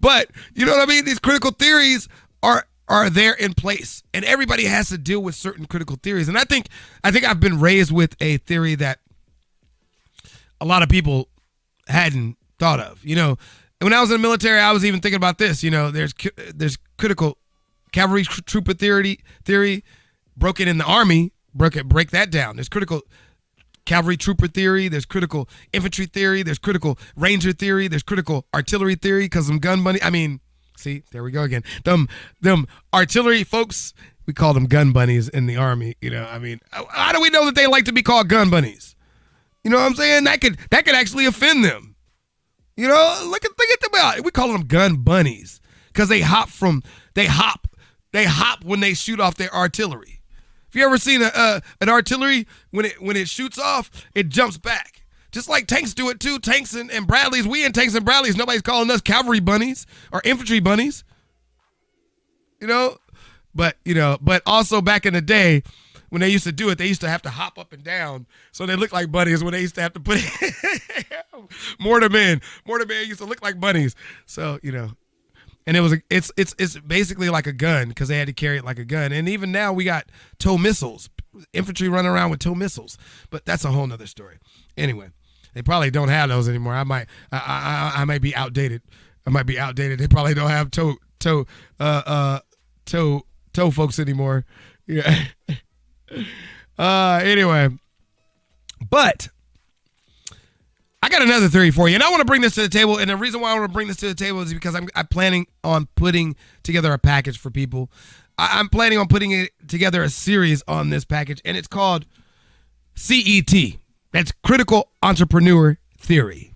but you know what I mean? These critical theories are there in place, and everybody has to deal with certain critical theories. And I think I've been raised with a theory that a lot of people hadn't thought of. When I was in the military, I was even thinking about this. There's critical cavalry trooper theory broken in the army. Break that down. There's critical cavalry trooper theory. There's critical infantry theory. There's critical ranger theory. There's critical artillery theory because them gun bunny. See, there we go again. Them artillery folks, we call them gun bunnies in the army. How do we know that they like to be called gun bunnies? You know what I'm saying? That could actually offend them. Look at them out. We call them gun bunnies because they hop when they shoot off their artillery. If you ever seen an artillery, when it shoots off, it jumps back. Just like tanks do it too. Tanks and Bradleys. We in tanks and Bradleys. Nobody's calling us cavalry bunnies or infantry bunnies. But also back in the day, when they used to do it, they used to have to hop up and down, so they look like bunnies. When they used to have to put mortarmen used to look like bunnies. So and it's basically like a gun because they had to carry it like a gun. And even now we got tow missiles, infantry running around with tow missiles. But that's a whole nother story. Anyway, they probably don't have those anymore. I might be outdated. They probably don't have tow folks anymore. Yeah. Anyway, but I got another theory for you, and I want to bring this to the table. And the reason why I want to bring this to the table is because I'm planning on putting together a package for people. I'm planning on putting together a series on this package, and it's called CET. That's Critical Entrepreneur Theory.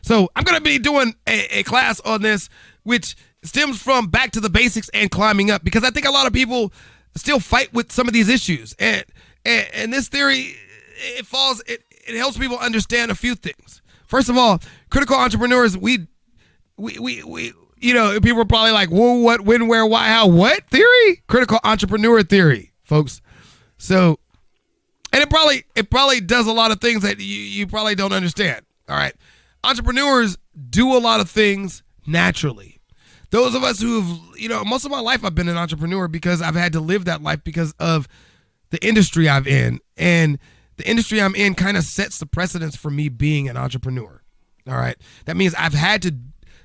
So I'm going to be doing a class on this, which stems from back to the basics and climbing up, because I think a lot of people still fight with some of these issues. And this theory, it helps people understand a few things. First of all, critical entrepreneurs, we people are probably like, whoa, what, when, where, why, how, what theory? Critical entrepreneur theory, folks. So, and it probably does a lot of things that you probably don't understand. All right. Entrepreneurs do a lot of things naturally. Those of us who've, most of my life I've been an entrepreneur because I've had to live that life because of the industry I'm in. And the industry I'm in kind of sets the precedence for me being an entrepreneur. All right. That means I've had to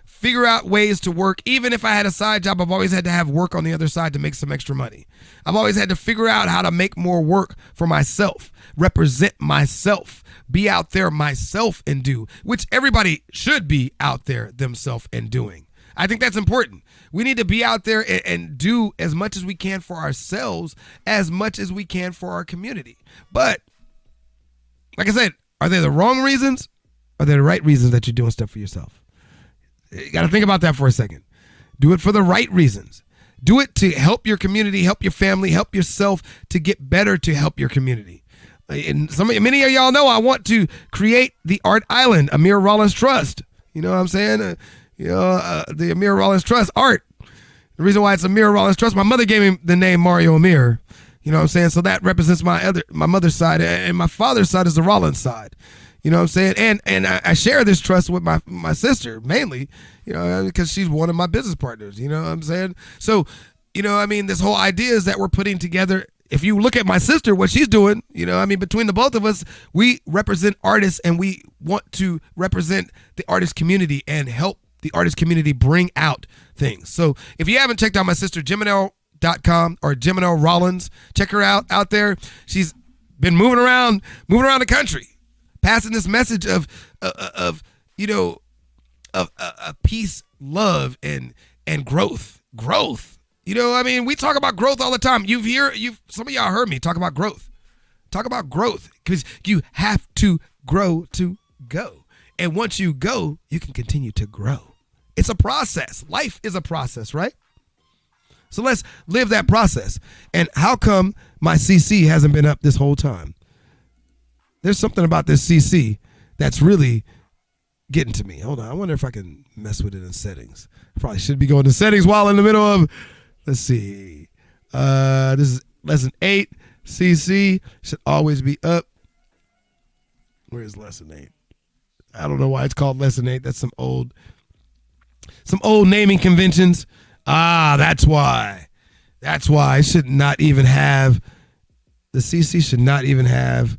figure out ways to work. Even if I had a side job, I've always had to have work on the other side to make some extra money. I've always had to figure out how to make more work for myself, represent myself, be out there myself and do, which everybody should be out there themselves and doing. I think that's important. We need to be out there and do as much as we can for ourselves, as much as we can for our community. But like I said, are they the wrong reasons? Are they the right reasons that you're doing stuff for yourself? You got to think about that for a second. Do it for the right reasons. Do it to help your community, help your family, help yourself to get better, to help your community. And many of y'all know I want to create the Art Island, Amir Rollins Trust. You know what I'm saying? The Amir Rollins Trust art. The reason why it's Amir Rollins Trust, my mother gave me the name Mario Amir. You know what I'm saying? So that represents my mother's side, and my father's side is the Rollins side. You know what I'm saying? And I share this trust with my sister mainly, because she's one of my business partners. You know what I'm saying? So, this whole idea is that we're putting together. If you look at my sister, what she's doing, between the both of us, we represent artists, and we want to represent the artist community and help the artist community bring out things. So if you haven't checked out my sister, Gemino.com or Gemino Rollins, check her out there. She's been moving around the country, passing this message of peace, love, and growth. We talk about growth all the time. Some of y'all heard me talk about growth. Talk about growth, because you have to grow to go. And once you go, you can continue to grow. It's a process. Life is a process, right? So let's live that process. And how come my CC hasn't been up this whole time? There's something about this CC that's really getting to me. Hold on. I wonder if I can mess with it in settings. I probably should be going to settings while in the middle of, let's see. This is lesson 8. CC should always be up. Where's lesson 8? I don't know why it's called lesson 8. That's some old naming conventions. That's why. It should not even have, the CC should not even have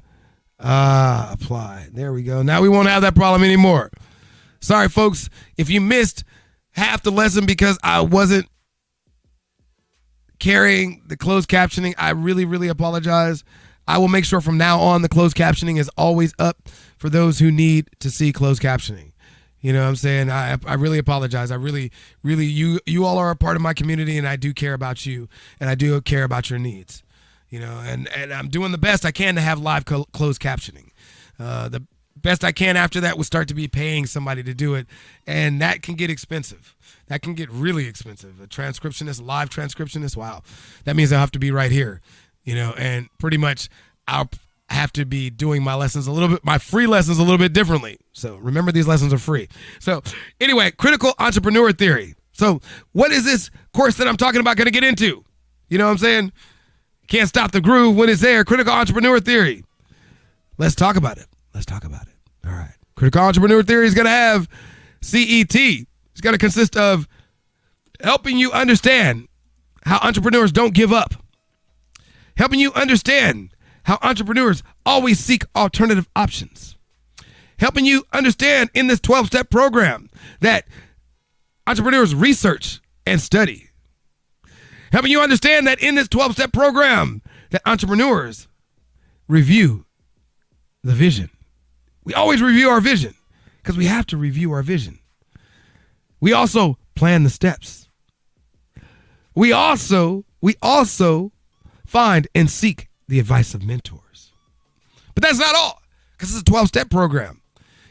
apply. There we go. Now we won't have that problem anymore. Sorry, folks, if you missed half the lesson because I wasn't carrying the closed captioning, I really, really apologize. I will make sure from now on the closed captioning is always up for those who need to see closed captioning. You know what I'm saying? I really apologize. I really, you all are a part of my community, and I do care about you, and I do care about your needs. And I'm doing the best I can to have live closed captioning. The best I can after that would start to be paying somebody to do it, and that can get expensive. That can get really expensive. A transcriptionist, live transcriptionist, wow. That means I'll have to be right here, and pretty much I'll have to be doing my lessons my free lessons a little bit differently. So remember, these lessons are free. So anyway, critical entrepreneur theory. So what is this course that I'm talking about going to get into? You know what I'm saying? Can't stop the groove when it's there. Critical entrepreneur theory. Let's talk about it. All right. Critical entrepreneur theory is going to have CET. It's going to consist of helping you understand how entrepreneurs don't give up. Helping you understand how entrepreneurs always seek alternative options. Helping you understand in this 12-step program that entrepreneurs research and study. Helping you understand that in this 12-step program that entrepreneurs review the vision. We always review our vision because we have to review our vision. We also plan the steps. We also find and seek the advice of mentors. But that's not all, because it's a 12-step program.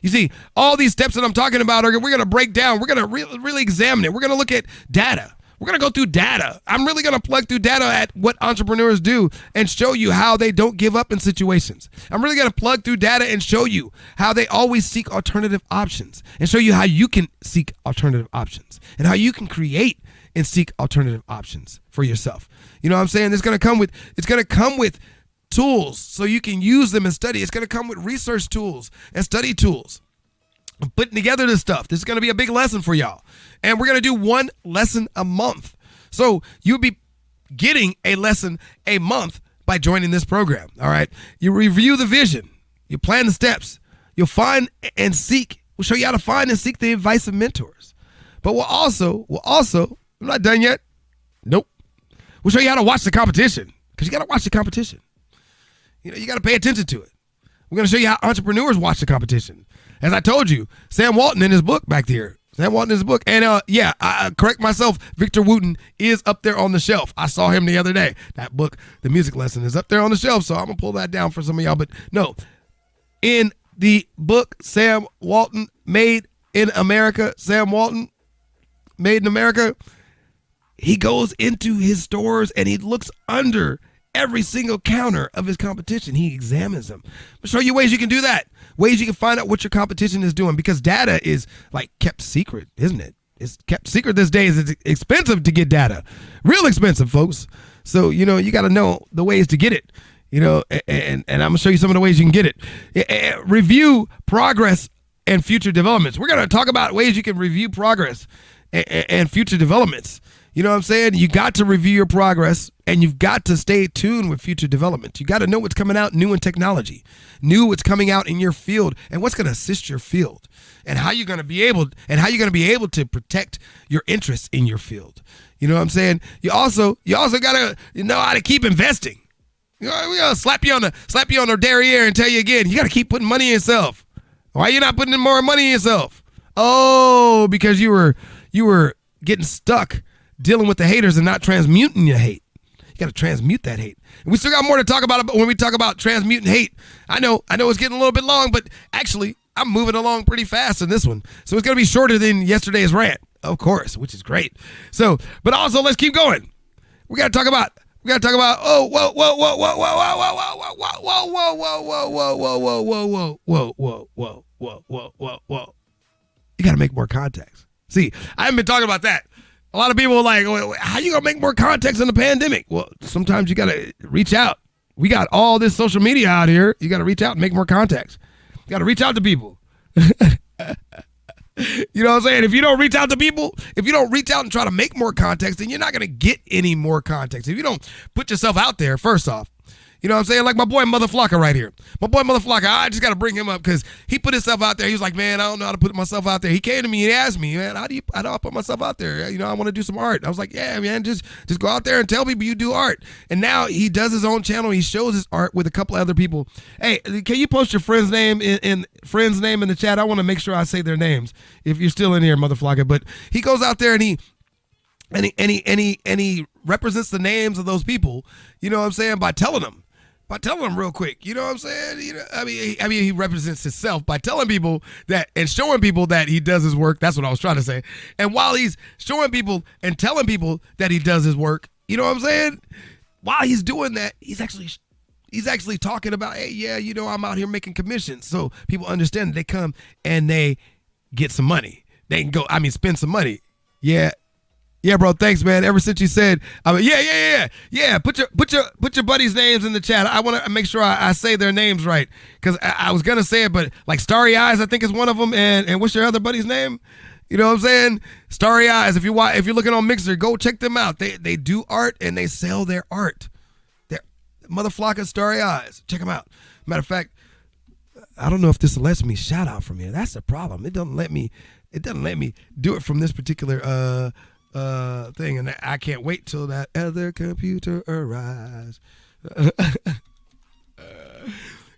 You see, all these steps that I'm talking about, we're going to break down. We're going to really examine it. We're going to look at data. We're going to go through data. I'm really going to plug through data at what entrepreneurs do and show you how they don't give up in situations. I'm really going to plug through data and show you how they always seek alternative options, and show you how you can seek alternative options, and how you can create and seek alternative options for yourself. You know what I'm saying? It's going to come with tools so you can use them and study. It's going to come with research tools and study tools. I'm putting together this stuff. This is going to be a big lesson for y'all. And we're going to do one lesson a month. So you'll be getting a lesson a month by joining this program. All right. You review the vision. You plan the steps. You'll find and seek. We'll show you how to find and seek the advice of mentors. But we'll also, I'm not done yet. Nope. We'll show you how to watch the competition, because you got to watch the competition. You know, you got to pay attention to it. We're going to show you how entrepreneurs watch the competition. As I told you, Sam Walton in his book back there. Sam Walton in his book. And I correct myself. Victor Wooten is up there on the shelf. I saw him the other day. That book, The Music Lesson, is up there on the shelf. So I'm going to pull that down for some of y'all. But no, in the book, Sam Walton, Made in America, Sam Walton, Made in America, he goes into his stores and he looks under every single counter of his competition. He examines them. I'll show you ways you can do that. Ways you can find out what your competition is doing, because data is like kept secret, isn't it? It's kept secret these days. It's expensive to get data. Real expensive, folks. So, you know, you got to know the ways to get it, you know, and I'm going to show you some of the ways you can get it. Review progress and future developments. We're going to talk about ways you can review progress and future developments. You know what I'm saying? You got to review your progress, and you've got to stay tuned with future development. You got to know what's coming out new in technology, new what's coming out in your field, and what's going to assist your field, and how you're going to be able to protect your interests in your field. You know what I'm saying? You also got to know how to keep investing. You know, we gonna slap you on the derriere and tell you again, you got to keep putting money in yourself. Why are you not putting in more money in yourself? Oh, because you were getting stuck dealing with the haters and not transmuting your hate. You got to transmute that hate. And we still got more to talk about when we talk about transmuting hate. I know it's getting a little bit long, but actually I'm moving along pretty fast in this one. So it's going to be shorter than yesterday's rant, of course, which is great. So, but also let's keep going. We got to talk about whoa, whoa, whoa, whoa, whoa, whoa, whoa, whoa, whoa. You got to make more contacts. See, I haven't been talking about that. A lot of people are like, well, how you going to make more contacts in the pandemic? Well, sometimes you got to reach out. We got all this social media out here. You got to reach out and make more contacts. You got to reach out to people. You know what I'm saying? If you don't reach out to people, if you don't reach out and try to make more contacts, then you're not going to get any more contacts. If you don't put yourself out there, first off, you know what I'm saying? Like my boy Mother Flocka right here. My boy Mother Flocka, I just got to bring him up because he put himself out there. He was like, man, I don't know how to put myself out there. He came to me and asked me, man, how do I put myself out there? You know, I want to do some art. I was like, yeah, man, just go out there and tell people you do art. And now he does his own channel. He shows his art with a couple of other people. Hey, can you post your friend's name in the chat? I want to make sure I say their names if you're still in here, Mother Flocka. But he goes out there and he represents the names of those people, you know what I'm saying, by telling them real quick, you know what I'm saying? You know, I mean, he represents himself by telling people that and showing people that he does his work. That's what I was trying to say. And while he's showing people and telling people that he does his work, you know what I'm saying? While he's doing that, he's actually talking about, hey, yeah, you know, I'm out here making commissions. So people understand that they come and they get some money. They can go, spend some money. Yeah. Yeah, bro. Thanks, man. Ever since you said, yeah. Put your buddies' names in the chat. I want to make sure I say their names right because I was gonna say it, but like Starry Eyes, I think is one of them. And what's your other buddy's name? You know what I'm saying? Starry Eyes. If you're looking on Mixer, go check them out. They do art and they sell their art. They're Mother Flocka, Starry Eyes. Check them out. Matter of fact, I don't know if this lets me shout out from here. That's the problem. It doesn't let me do it from this particular thing, and I can't wait till that other computer arrives because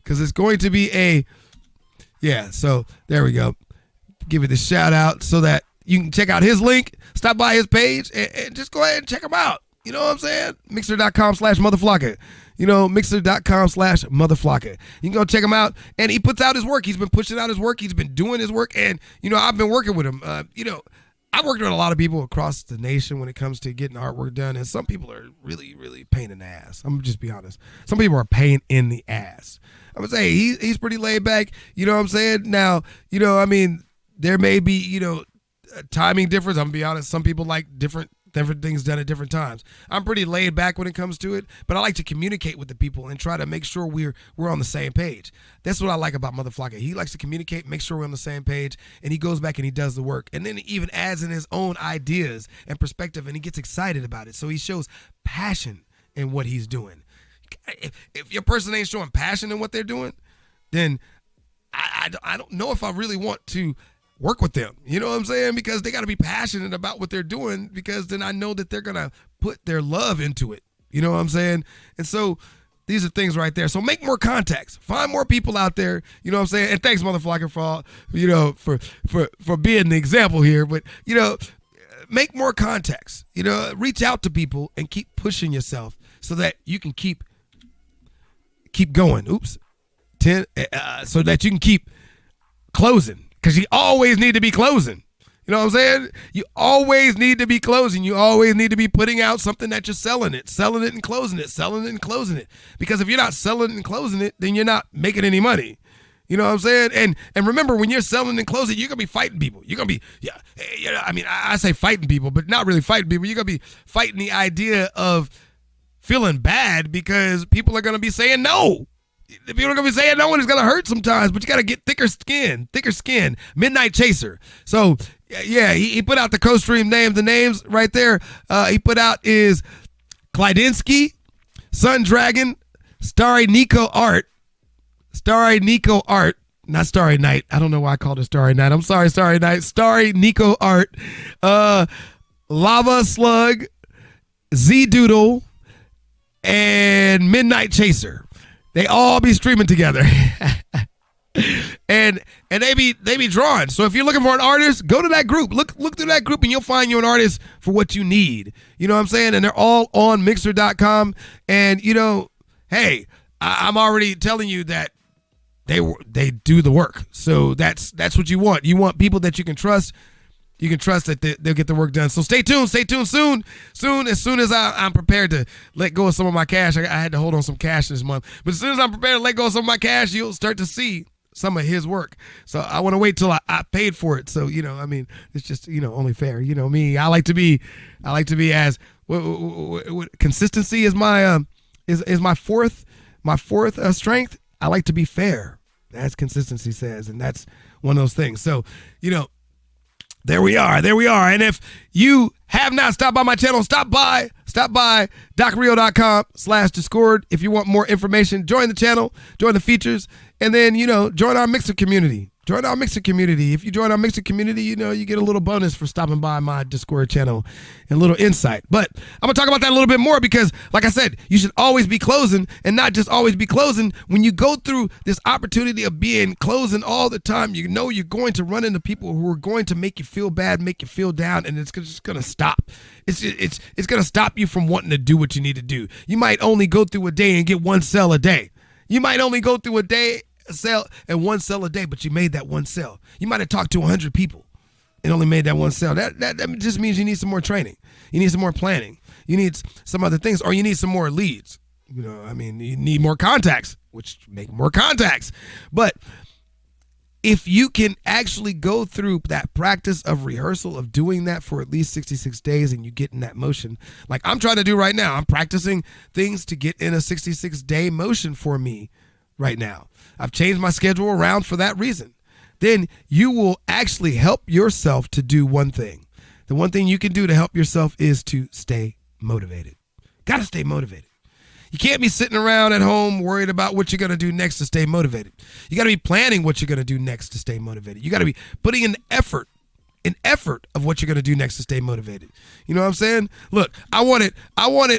it's going to be so there we go. Give it a shout out so that you can check out his link, stop by his page, and just go ahead and check him out. You know what I'm saying? Mixer.com/motherflocka. You know, Mixer.com/motherflocka. You can go check him out, and he puts out his work. He's been pushing out his work. He's been doing his work, and you know, I've been working with him. I've worked with a lot of people across the nation when it comes to getting artwork done, and some people are really, really pain in the ass. I'm just be honest. Some people are pain in the ass. I would say he's pretty laid back. You know what I'm saying? Now, you know, I mean, there may be, you know, a timing difference. I'm gonna be honest. Some people like different Different things done at different times. I'm pretty laid back when it comes to it, but I like to communicate with the people and try to make sure we're on the same page. That's what I like about Motherflocker. He likes to communicate, make sure we're on the same page, and he goes back and he does the work. And then he even adds in his own ideas and perspective, and he gets excited about it. So he shows passion in what he's doing. If your person ain't showing passion in what they're doing, then I don't know if I really want to work with them. You know what I'm saying? Because they got to be passionate about what they're doing, because then I know that they're going to put their love into it. You know what I'm saying? And so these are things right there. So make more contacts. Find more people out there. You know what I'm saying? And thanks, Motherflocker, for all, for being the example here. But, make more contacts. Reach out to people and keep pushing yourself so that you can keep going. So that you can keep closing. Because you always need to be closing. You know what I'm saying? You always need to be closing. You always need to be putting out something that you're selling it and closing it, selling it and closing it. Because if you're not selling it and closing it, then you're not making any money. You know what I'm saying? And remember, when you're selling and closing, you're going to be fighting people. You're going to be, I say fighting people, but not really fighting people. You're going to be fighting the idea of feeling bad because people are going to be saying no. People are going to be saying no, and it's going to hurt sometimes, but you got to get thicker skin. Midnight Chaser. So, yeah, he put out the co-stream names. The names right there he put out is Klydensky, Sun Dragon, Starry Nico Art, not Starry Night. I don't know why I called it Starry Night. I'm sorry, Starry Night. Starry Nico Art, Lava Slug, Z Doodle, and Midnight Chaser. They all be streaming together. and they be drawing. So if you're looking for an artist, go to that group. Look through that group and you'll find you an artist for what you need. You know what I'm saying? And they're all on Mixer.com. And hey, I'm already telling you that they do the work. So that's what you want. You want people that you can trust. You can trust that they'll get the work done. So stay tuned. Soon, as soon as I'm prepared to let go of some of my cash, I had to hold on some cash this month. But as soon as I'm prepared to let go of some of my cash, you'll start to see some of his work. So I want to wait till I paid for it. So, it's just, only fair. Me, I like to be as consistency is my is my fourth strength. I like to be fair. As consistency says, and that's one of those things. So, there we are. And if you have not stopped by my channel, stop by docrio.com/Discord. If you want more information, join the channel, join the features, and then, join our Mixer community. If you join our Mixer community, you get a little bonus for stopping by my Discord channel and a little insight. But I'm going to talk about that a little bit more because, like I said, you should always be closing, and not just always be closing. When you go through this opportunity of being closing all the time, you're going to run into people who are going to make you feel bad, make you feel down, and it's just going to stop. It's going to stop you from wanting to do what you need to do. You might only go through a day and get one sale a day. You might only go through a day sell and one sell a day, but you made that one sell. You might have talked to 100 people and only made that one sell. That just means you need some more training. You need some more planning. You need some other things, or you need some more leads. You need more contacts, which make more contacts. But if you can actually go through that practice of rehearsal of doing that for at least 66 days and you get in that motion, like I'm trying to do right now, I'm practicing things to get in a 66-day motion for me right now. I've changed my schedule around for that reason. Then you will actually help yourself to do one thing. The one thing you can do to help yourself is to stay motivated. Got to stay motivated. You can't be sitting around at home worried about what you're going to do next to stay motivated. You got to be planning what you're going to do next to stay motivated. You got to be putting in effort of what you're going to do next to stay motivated. You know what I'm saying? Look, I wanted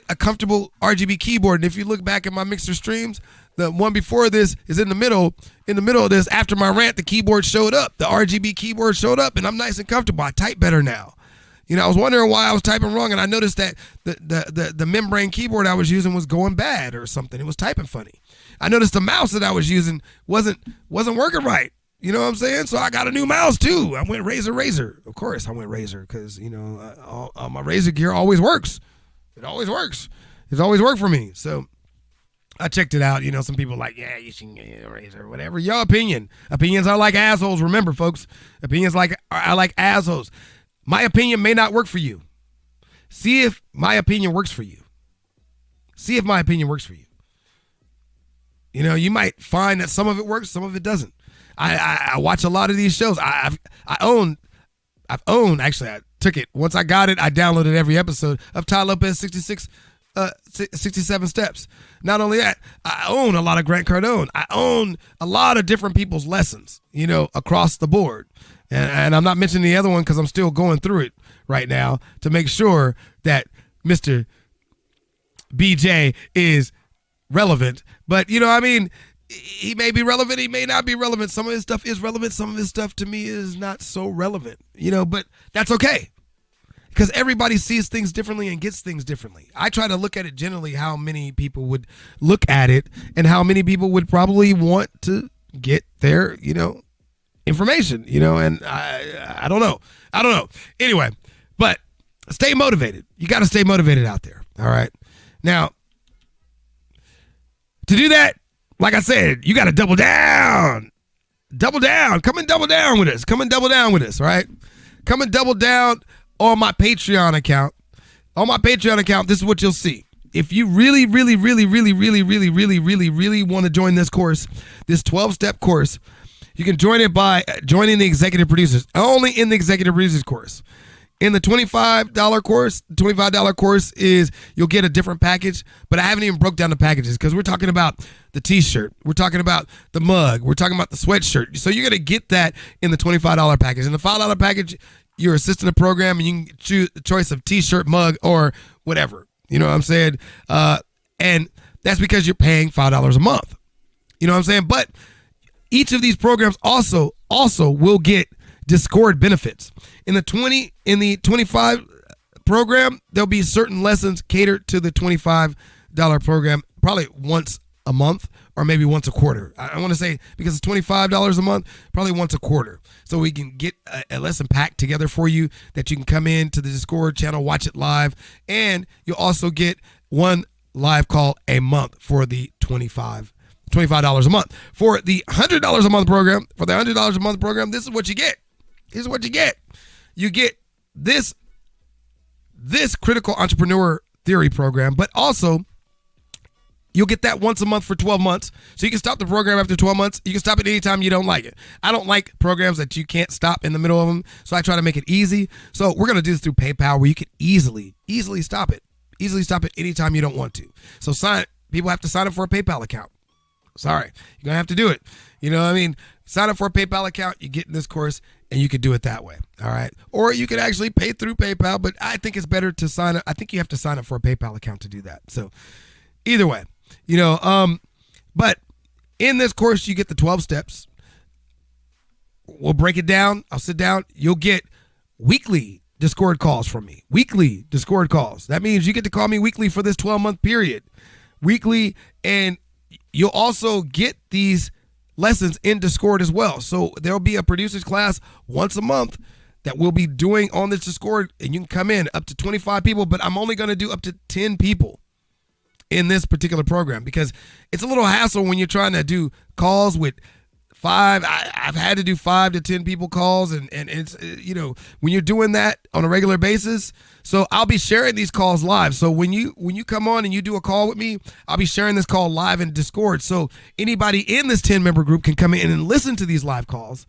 a comfortable RGB keyboard. And if you look back at my Mixer streams, the one before this is in the middle of this. After my rant, the keyboard showed up. The RGB keyboard showed up, and I'm nice and comfortable. I type better now. I was wondering why I was typing wrong, and I noticed that the membrane keyboard I was using was going bad or something. It was typing funny. I noticed the mouse that I was using wasn't working right. You know what I'm saying? So I got a new mouse too. I went Razer. Of course, I went Razer because all my Razer gear always works. It always works. It's always worked for me. So I checked it out. Some people are like, yeah, you should get a Razer, whatever. Your opinion. Opinions are like assholes. Remember, folks, opinions are like assholes. My opinion may not work for you. See if my opinion works for you. See if my opinion works for you. You know, you might find that some of it works, some of it doesn't. I watch a lot of these shows. I've owned, actually, I took it. Once I got it, I downloaded every episode of Ty Lopez 67 Steps. Not only that, I own a lot of Grant Cardone. I own a lot of different people's lessons, you know, across the board. And I'm not mentioning the other one because I'm still going through it right now to make sure that Mr. BJ is relevant. But, you know, I mean, he may be relevant, he may not be relevant. Some of his stuff is relevant, some of his stuff to me is not so relevant, you know, but that's okay. Because everybody sees things differently and gets things differently. I try to look at it generally how many people would look at it and how many people would probably want to get their, you know, information, you know, and I don't know. Anyway, but stay motivated. You got to stay motivated out there. All right. Now, to do that, like I said, you got to double down. Double down. Come and double down with us. Come and double down with us, all right? Come and double down on my Patreon account. On my Patreon account, this is what you'll see. If you really want to join this course, this 12-step course, you can join it by joining the executive producers. Only in the executive producers course. In the $25 course is you'll get a different package, but I haven't even broke down the packages because we're talking about the t-shirt. We're talking about the mug. We're talking about the sweatshirt. So you're going to get that in the $25 package. In the $5 package, you're assisting a program and you can choose the choice of t-shirt, mug, or whatever. You know what I'm saying? And that's because you're paying $5 a month. You know what I'm saying? But each of these programs also will get Discord benefits. In the 25 program, there'll be certain lessons catered to the $25 program, probably once a month or maybe once a quarter. I want to say because it's $25 a month, probably once a quarter. So we can get a lesson packed together for you that you can come in to the Discord channel, watch it live, and you'll also get one live call a month for the $25 a month. For the $100 a month program, this is what you get. Here's what you get. You get this critical entrepreneur theory program, but also you'll get that once a month for 12 months. So you can stop the program after 12 months. You can stop it anytime you don't like it. I don't like programs that you can't stop in the middle of them, so I try to make it easy. So we're going to do this through PayPal where you can easily stop it. Easily stop it anytime you don't want to. So people have to sign up for a PayPal account. Sorry, you're going to have to do it. You know what I mean? Sign up for a PayPal account, you get in this course, and you could do it that way, all right? Or you could actually pay through PayPal, but I think it's better to sign up. I think you have to sign up for a PayPal account to do that. So either way, you know, but in this course, you get the 12 steps. We'll break it down. I'll sit down. You'll get weekly Discord calls from me. Weekly Discord calls. That means you get to call me weekly for this 12-month period. Weekly, and you'll also get these lessons in Discord as well. So there'll be a producers class once a month that we'll be doing on this Discord, and you can come in up to 25 people, but I'm only going to do up to 10 people in this particular program because it's a little hassle when you're trying to do calls with 5. I've had to do 5 to 10 people calls, and it's, you know, when you're doing that on a regular basis. So I'll be sharing these calls live. So when you come on and you do a call with me, I'll be sharing this call live in Discord. So anybody in this 10-member group can come in and listen to these live calls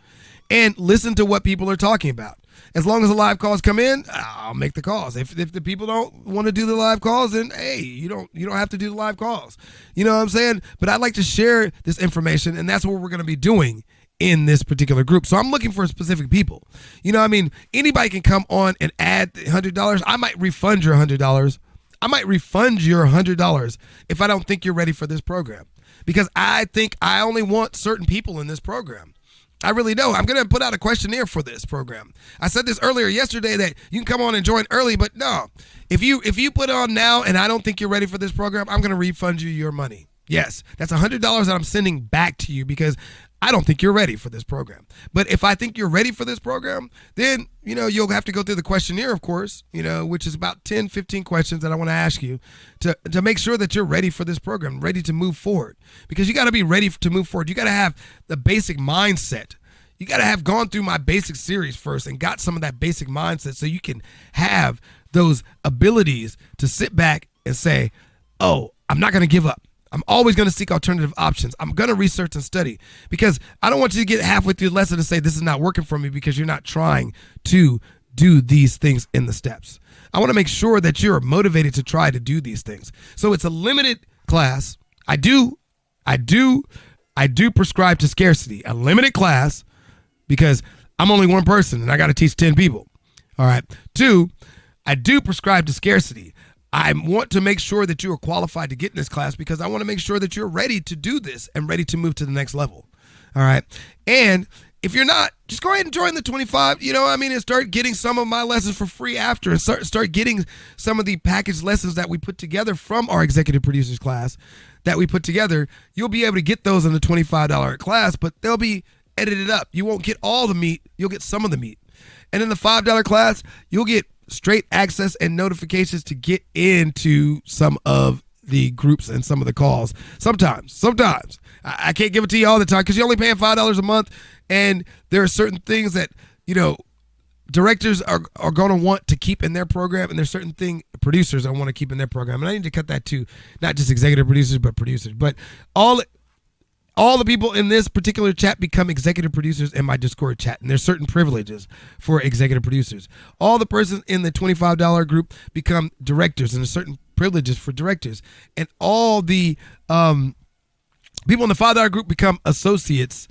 and listen to what people are talking about. As long as the live calls come in, I'll make the calls. If the people don't want to do the live calls, then hey, you don't have to do the live calls. You know what I'm saying? But I'd like to share this information, and that's what we're going to be doing in this particular group. So I'm looking for specific people. You know what I mean? Anybody can come on and add $100. I might refund your $100. I might refund your $100 if I don't think you're ready for this program. Because I think I only want certain people in this program. I really don't. I'm going to put out a questionnaire for this program. I said this earlier yesterday that you can come on and join early, but no. If you put it on now and I don't think you're ready for this program, I'm going to refund you your money. Yes, that's $100 that I'm sending back to you because I don't think you're ready for this program. But if I think you're ready for this program, then, you know, you'll have to go through the questionnaire, of course, you know, which is about 10, 15 questions that I want to ask you to make sure that you're ready for this program, ready to move forward. Because you got to be ready to move forward. You got to have the basic mindset. you got to have gone through my basic series first and got some of that basic mindset so you can have those abilities to sit back and say, oh, I'm not going to give up. I'm always going to seek alternative options. I'm going to research and study, because I don't want you to get halfway through the lesson and say this is not working for me because you're not trying to do these things in the steps. I want to make sure that you're motivated to try to do these things. So it's a limited class. I do prescribe to scarcity, a limited class, because I'm only one person and I got to teach 10 people. All right. 2, I do prescribe to scarcity. I want to make sure that you are qualified to get in this class because I want to make sure that you're ready to do this and ready to move to the next level. All right. And if you're not, just go ahead and join the 25, and start getting some of my lessons for free after, and start getting some of the packaged lessons that we put together from our executive producers class that we put together. You'll be able to get those in the $25 class, but they'll be edited up. You won't get all the meat. You'll get some of the meat. And in the $5 class, you'll get straight access and notifications to get into some of the groups and some of the calls. Sometimes I can't give it to you all the time because you're only paying $5 a month, and there are certain things that directors are going to want to keep in their program, and there's certain producers I want to keep in their program, and I need to cut that too, not just executive producers but producers. But all the people in this particular chat become executive producers in my Discord chat, and there's certain privileges for executive producers. All the persons in the $25 group become directors, and there's certain privileges for directors. And all the people in the $5 group become associates.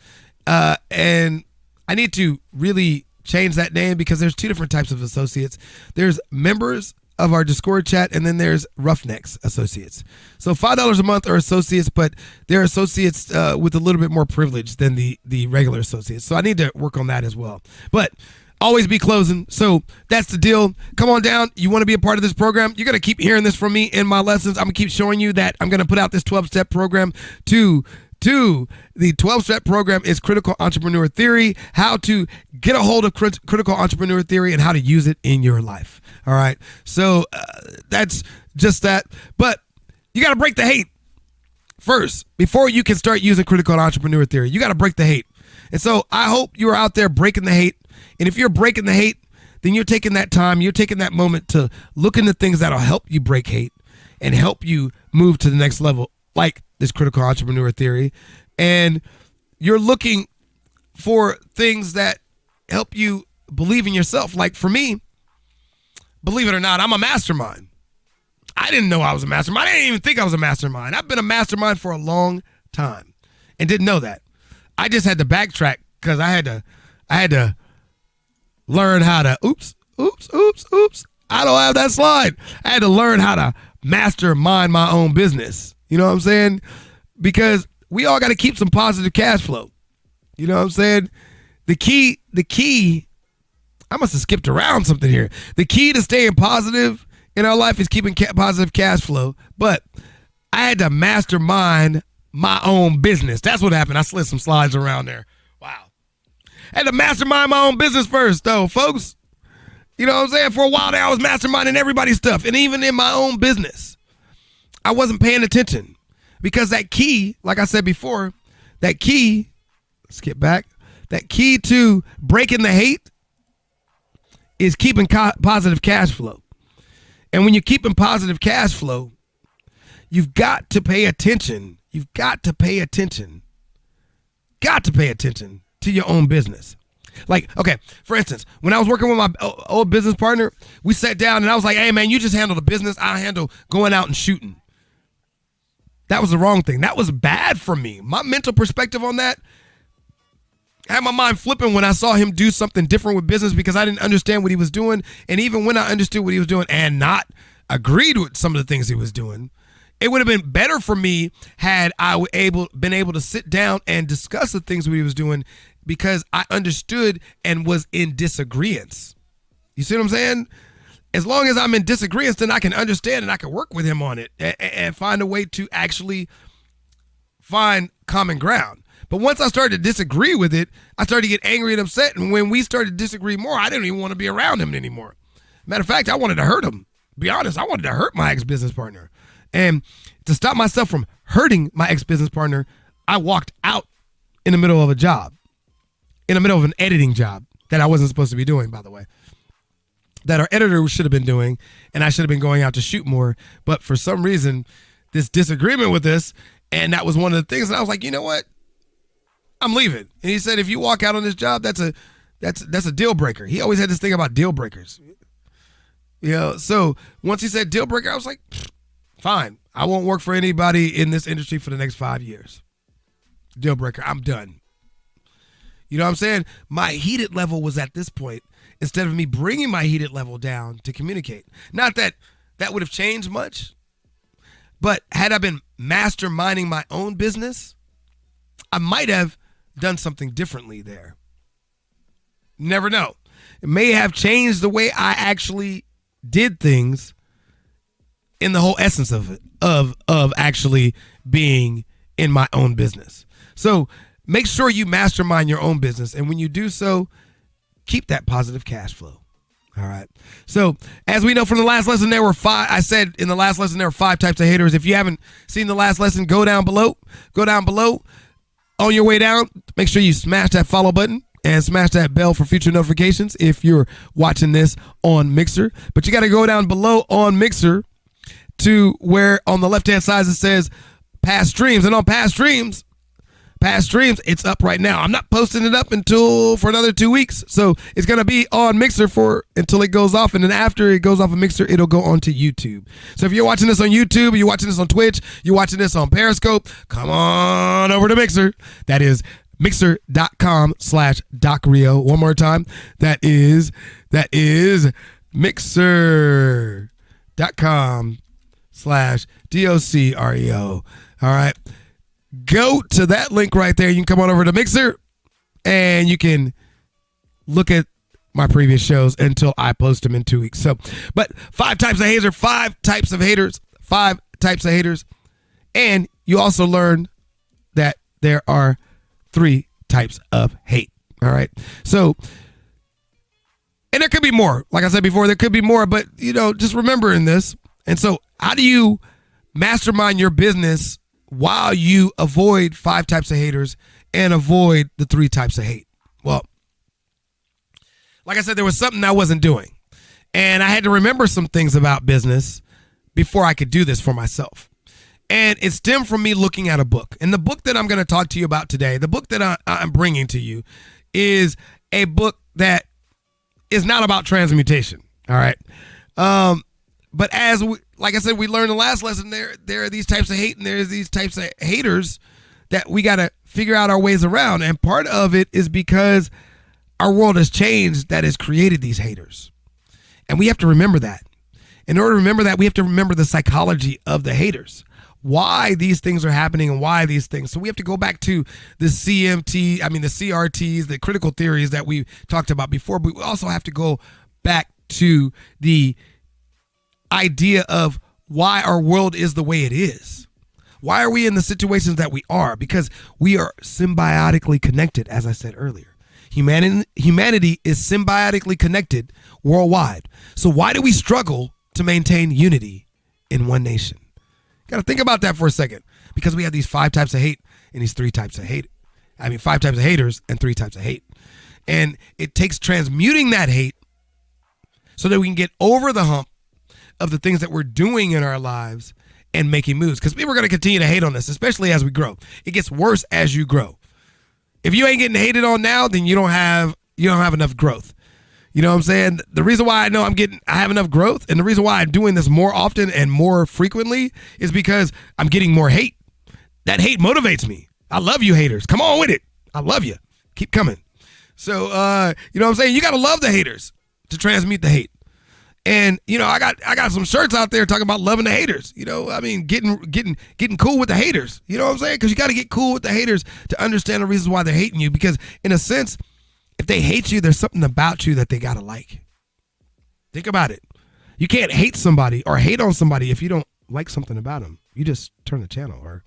And I need to really change that name because there's 2 different types of associates. There's members of our Discord chat, and then there's Roughnecks associates. So $5 a month are associates, but they're associates with a little bit more privilege than the regular associates. So I need to work on that as well. But always be closing. So that's the deal. Come on down. You want to be a part of this program? You're going to keep hearing this from me in my lessons. I'm going to keep showing you that I'm going to put out this 12-step program to the 12-step program is Critical Entrepreneur Theory, how to get a hold of Critical Entrepreneur Theory and how to use it in your life. All right. So that's just that. But you got to break the hate first before you can start using Critical Entrepreneur Theory. You got to break the hate. And so I hope you're out there breaking the hate. And if you're breaking the hate, then you're taking that time, you're taking that moment to look into things that'll help you break hate and help you move to the next level, like this Critical Entrepreneur Theory. And you're looking for things that help you believe in yourself. Like for me, believe it or not, I'm a mastermind. I didn't know I was a mastermind. I didn't even think I was a mastermind. I've been a mastermind for a long time and didn't know that. I just had to backtrack because I had to learn how to, oops. I don't have that slide. I had to learn how to mastermind my own business. You know what I'm saying? Because we all got to keep some positive cash flow. You know what I'm saying? The key, I must have skipped around something here. The key to staying positive in our life is keeping positive cash flow. But I had to mastermind my own business. That's what happened. I slid some slides around there. Wow. I had to mastermind my own business first, though, folks. You know what I'm saying? For a while there, I was masterminding everybody's stuff. And even in my own business, I wasn't paying attention. Because that key, like I said before, that key, let's get back, that key to breaking the hate is keeping positive cash flow. And when you're keeping positive cash flow, you've got to pay attention. You've got to pay attention. Got to pay attention to your own business. Like, okay, for instance, when I was working with my old business partner, we sat down and I was like, hey, man, you just handle the business. I handle going out and shooting. That was the wrong thing. That was bad for me. My mental perspective on that, I had my mind flipping when I saw him do something different with business because I didn't understand what he was doing. And even when I understood what he was doing and not agreed with some of the things he was doing, it would have been better for me had I been able to sit down and discuss the things that he was doing because I understood and was in disagreement. You see what I'm saying? As long as I'm in disagreement, then I can understand and I can work with him on it and find a way to actually find common ground. But once I started to disagree with it, I started to get angry and upset. And when we started to disagree more, I didn't even want to be around him anymore. Matter of fact, I wanted to hurt him. Be honest, I wanted to hurt my ex-business partner. And to stop myself from hurting my ex-business partner, I walked out in the middle of a job. in the middle of an editing job that I wasn't supposed to be doing, by the way, that our editor should have been doing, and I should have been going out to shoot more. But for some reason, this disagreement with this, and that was one of the things. And I was like, you know what? I'm leaving. And he said, if you walk out on this job, that's a deal breaker. He always had this thing about deal breakers. So once he said deal breaker, I was like, fine. I won't work for anybody in this industry for the next 5 years. Deal breaker. I'm done. You know what I'm saying? My heated level was at this point, instead of me bringing my heated level down to communicate. Not that that would have changed much, but had I been masterminding my own business, I might have done something differently there. Never know. It may have changed the way I actually did things in the whole essence of it, of actually being in my own business. So make sure you mastermind your own business. And when you do so, keep that positive cash flow. All right. So as we know from the last lesson, there were 5. I said in the last lesson, there were 5 types of haters. If you haven't seen the last lesson, go down below. Go down below. On your way down, make sure you smash that follow button and smash that bell for future notifications if you're watching this on Mixer. But you got to go down below on Mixer to where on the left-hand side it says past streams. And on past streams, it's up right now. I'm not posting it up for another 2 weeks. So it's going to be on Mixer until it goes off. And then after it goes off of Mixer, it'll go onto YouTube. So if you're watching this on YouTube, you're watching this on Twitch, you're watching this on Periscope, come on over to Mixer. That is mixer.com/DocRio. One more time. That is mixer.com/DocReo. All right. Go to that link right there. You can come on over to Mixer and you can look at my previous shows until I post them in 2 weeks. So, but 5 types of haters, 5 types of haters, 5 types of haters. And you also learn that there are 3 types of hate. All right. So, and there could be more. Like I said before, there could be more, but just remembering this. And so how do you mastermind your business while you avoid 5 types of haters and avoid the 3 types of hate? Well, like I said, there was something I wasn't doing. And I had to remember some things about business before I could do this for myself. And it stemmed from me looking at a book. And the book that I'm going to talk to you about today, the book that I'm bringing to you, is a book that is not about transmutation. All right. But like I said, we learned in the last lesson, there are these types of hate and there's these types of haters that we got to figure out our ways around. And part of it is because our world has changed that has created these haters. And we have to remember that. In order to remember that, we have to remember the psychology of the haters, why these things are happening and why these things. So we have to go back to the CRTs, the critical theories that we talked about before, but we also have to go back to the idea of why our world is the way it is. Why are we in the situations that we are? Because we are symbiotically connected, as I said earlier. Humanity is symbiotically connected worldwide. So why do we struggle to maintain unity in one nation? Got to think about that for a second, because we have these 5 types of hate and these 3 types of hate. 5 types of haters and 3 types of hate. And it takes transmuting that hate so that we can get over the hump of the things that we're doing in our lives and making moves. Because people are going to continue to hate on this, especially as we grow. It gets worse as you grow. If you ain't getting hated on now, then you don't have enough growth. You know what I'm saying? The reason why I know I have enough growth, and the reason why I'm doing this more often and more frequently, is because I'm getting more hate. That hate motivates me. I love you haters. Come on with it. I love you. Keep coming. So, you know what I'm saying? You got to love the haters to transmute the hate. And, I got some shirts out there talking about loving the haters. Getting cool with the haters. You know what I'm saying? Because you got to get cool with the haters to understand the reasons why they're hating you. Because in a sense, if they hate you, there's something about you that they got to like. Think about it. You can't hate somebody or hate on somebody if you don't like something about them. You just turn the channel or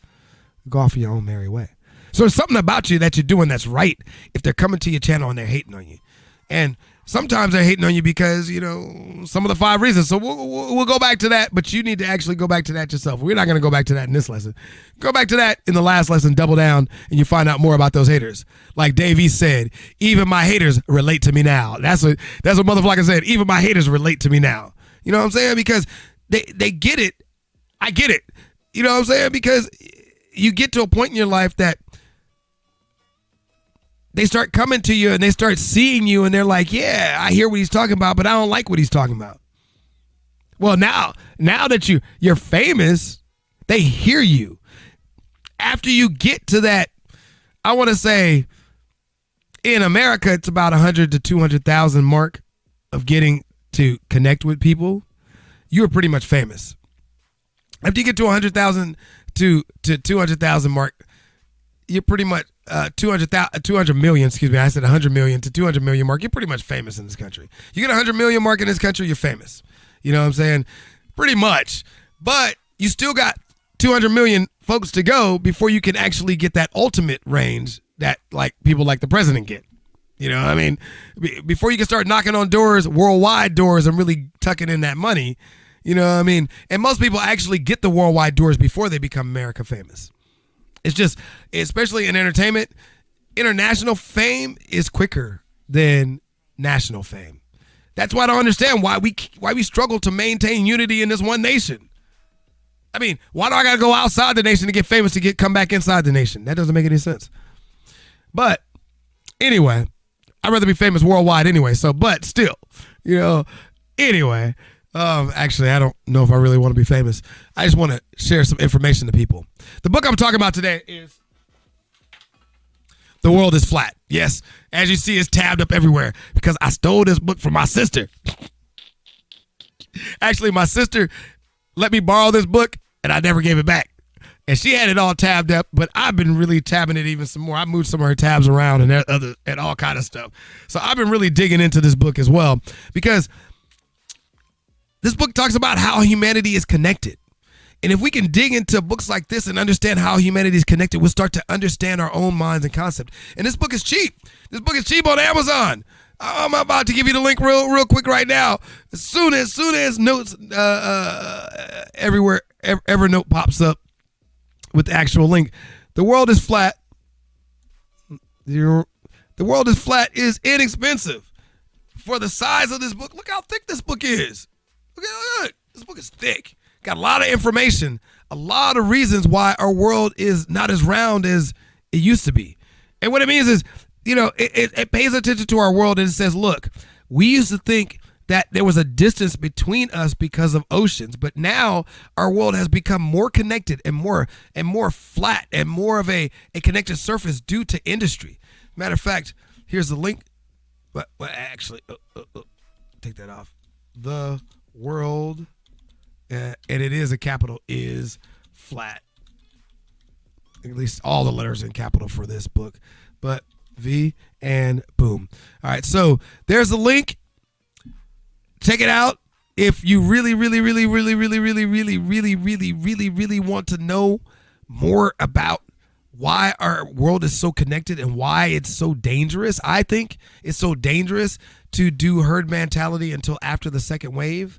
go off your own merry way. So there's something about you that you're doing that's right if they're coming to your channel and they're hating on you. And sometimes they're hating on you because, you know, some of the 5 reasons. So we'll go back to that, but you need to actually go back to that yourself. We're not going to go back to that in this lesson. Go back to that in the last lesson, double down, and you find out more about those haters. Like Davey said, even my haters relate to me now. That's what Motherfucker said. Even my haters relate to me now. You know what I'm saying? Because they get it. I get it. You know what I'm saying? Because you get to a point in your life that they start coming to you and they start seeing you and they're like, yeah, I hear what he's talking about, but I don't like what he's talking about. Well, now that you're famous, they hear you. After you get to that, I want to say in America, it's about 100 to 200,000 mark of getting to connect with people. You're pretty much famous. After you get to 100,000 to 200,000 mark, you're pretty much 200 million, excuse me, I said 100 million to 200 million mark, you're pretty much famous in this country. You get 100 million mark in this country, you're famous. You know what I'm saying? Pretty much. But you still got 200 million folks to go before you can actually get that ultimate range that like people like the president get. You know what I mean? Before you can start knocking on doors, worldwide doors, and really tucking in that money, you know what I mean? And most people actually get the worldwide doors before they become America famous. It's just, especially in entertainment, international fame is quicker than national fame. That's why I don't understand why we struggle to maintain unity in this one nation. I mean, why do I gotta go outside the nation to get famous to come back inside the nation? That doesn't make any sense. But anyway, I'd rather be famous worldwide anyway. So, but still, you know, anyway. Actually, I don't know if I really want to be famous. I just want to share some information to people. The book I'm talking about today is The World is Flat. Yes, as you see, it's tabbed up everywhere because I stole this book from my sister. Actually, my sister let me borrow this book, and I never gave it back. And she had it all tabbed up, but I've been really tabbing it even some more. I moved some of her tabs around and all kind of stuff. So I've been really digging into this book as well because this book talks about how humanity is connected. And if we can dig into books like this and understand how humanity is connected, we'll start to understand our own minds and concepts. And this book is cheap. This book is cheap on Amazon. I'm about to give you the link real quick right now. As soon as notes everywhere, Evernote pops up with the actual link. The World is Flat. The World is Flat is inexpensive for the size of this book. Look how thick this book is. Look, this book is thick. Got a lot of information, a lot of reasons why our world is not as round as it used to be. And what it means is, you know, it pays attention to our world and it says, look, we used to think that there was a distance between us because of oceans, but now our world has become more connected and more flat and more of a connected surface due to industry. Matter of fact, here's the link. But actually, take that off. The world, and it is a capital, is flat. At least all the letters in capital for this book. But V and boom. All right, so there's a link. Check it out. If you really want to know more about why our world is so connected and why it's so dangerous, I think it's so dangerous to do herd mentality until after the second wave.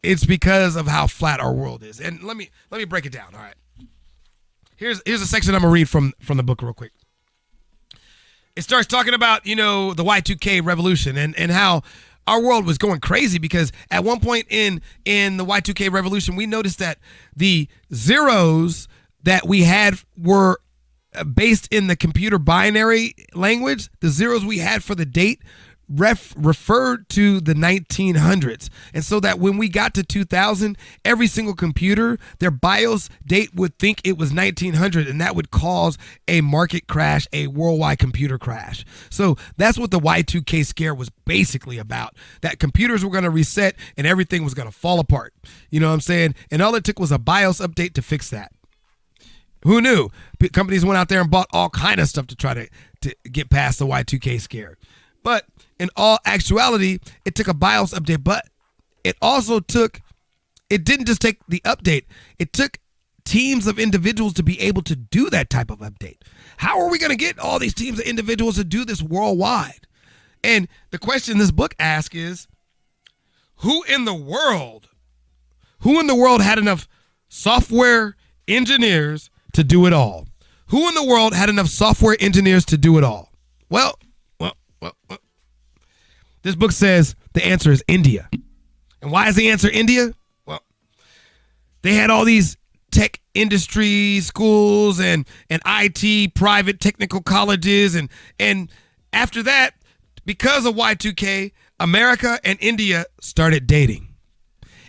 It's because of how flat our world is. And let me break it down. All right. Here's a section I'm gonna read from the book real quick. It starts talking about, you know, the Y2K revolution and how our world was going crazy because at one point in the Y2K revolution, we noticed that the zeros that we had were based in the computer binary language. The zeros we had for the date referred to the 1900s. And so that when we got to 2000, every single computer, their BIOS date would think it was 1900, and that would cause a market crash, a worldwide computer crash. So that's what the Y2K scare was basically about, that computers were going to reset and everything was going to fall apart. You know what I'm saying? And all it took was a BIOS update to fix that. Who knew? Companies went out there and bought all kind of stuff to try to get past the Y2K scare. But in all actuality, it took a BIOS update, but it didn't just take the update. It took teams of individuals to be able to do that type of update. How are we going to get all these teams of individuals to do this worldwide? And the question this book asks is, who in the world had enough software engineers to do it all? Who in the world had enough software engineers to do it all? Well, this book says the answer is India. And why is the answer India? Well, they had all these tech industry schools and IT private technical colleges. And after that, because of Y2K, America and India started dating.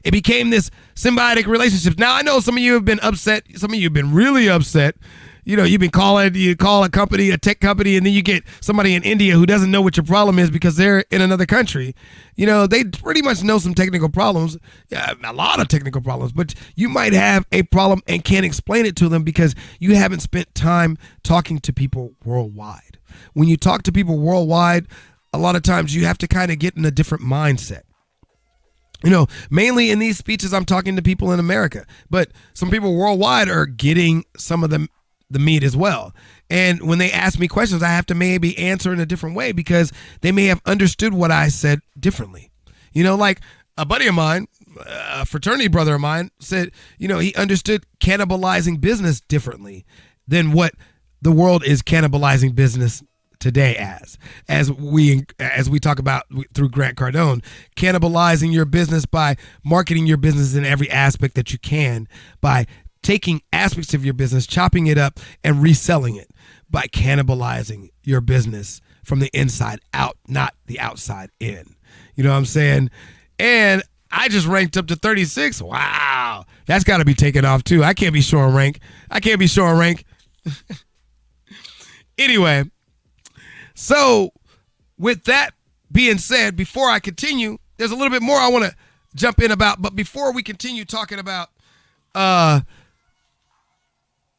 It became this symbiotic relationship. Now, I know some of you have been upset. Some of you have been really upset. You know, you call a company, a tech company, and then you get somebody in India who doesn't know what your problem is because they're in another country. You know, they pretty much know some technical problems, a lot of technical problems, but you might have a problem and can't explain it to them because you haven't spent time talking to people worldwide. When you talk to people worldwide, a lot of times you have to kind of get in a different mindset. You know, mainly in these speeches, I'm talking to people in America, but some people worldwide are getting some of the meat as well. And when they ask me questions, I have to maybe answer in a different way because they may have understood what I said differently. You know, like a buddy of mine, a fraternity brother of mine said, you know, he understood cannibalizing business differently than what the world is cannibalizing business today as we talk about through Grant Cardone, cannibalizing your business by marketing your business in every aspect that you can, by taking aspects of your business, chopping it up and reselling it, by cannibalizing your business from the inside out, not the outside in. You know what I'm saying? And I just ranked up to 36. Wow. That's got to be taken off too. I can't be showing rank. Anyway, so with that being said, before I continue, there's a little bit more I want to jump in about. But before we continue talking about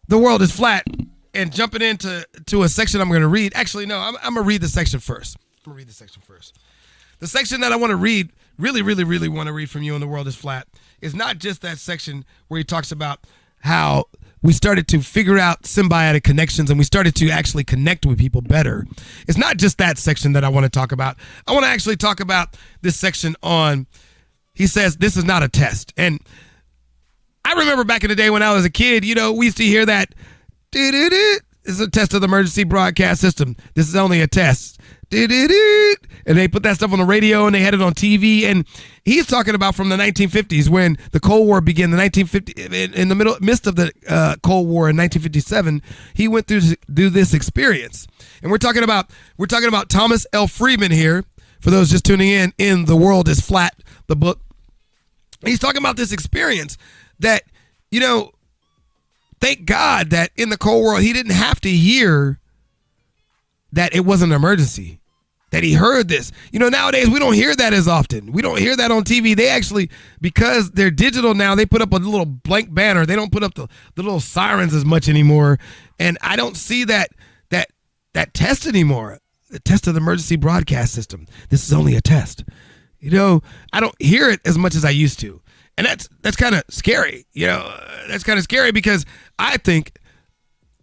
the world is flat and jumping into a section I'm going to read. Actually, no, I'm going to read the section first. The section that I want to read, really want to read from you on the world is flat, is not just that section where he talks about how we started to figure out symbiotic connections and we started to actually connect with people better. It's not just that section that I want to talk about. I want to actually talk about this section on, he says, this is not a test. And I remember back in the day when I was a kid, you know, we used to hear that, this is a test of the emergency broadcast system. This is only a test. And they put that stuff on the radio and they had it on TV. And he's talking about from the 1950s when the Cold War began, in the midst of the Cold War in 1957, he went through this experience. And we're talking about Thomas L. Friedman here, for those just tuning in The World is Flat, the book. And he's talking about this experience that, you know, thank God that in the Cold War, he didn't have to hear that it wasn't an emergency, that he heard this. You know, nowadays we don't hear that as often. We don't hear that on TV. They actually, because they're digital now, they put up a little blank banner. They don't put up the little sirens as much anymore. And I don't see that test anymore. The test of the emergency broadcast system. This is only a test. You know, I don't hear it as much as I used to. And that's kind of scary. You know, that's kind of scary because I think,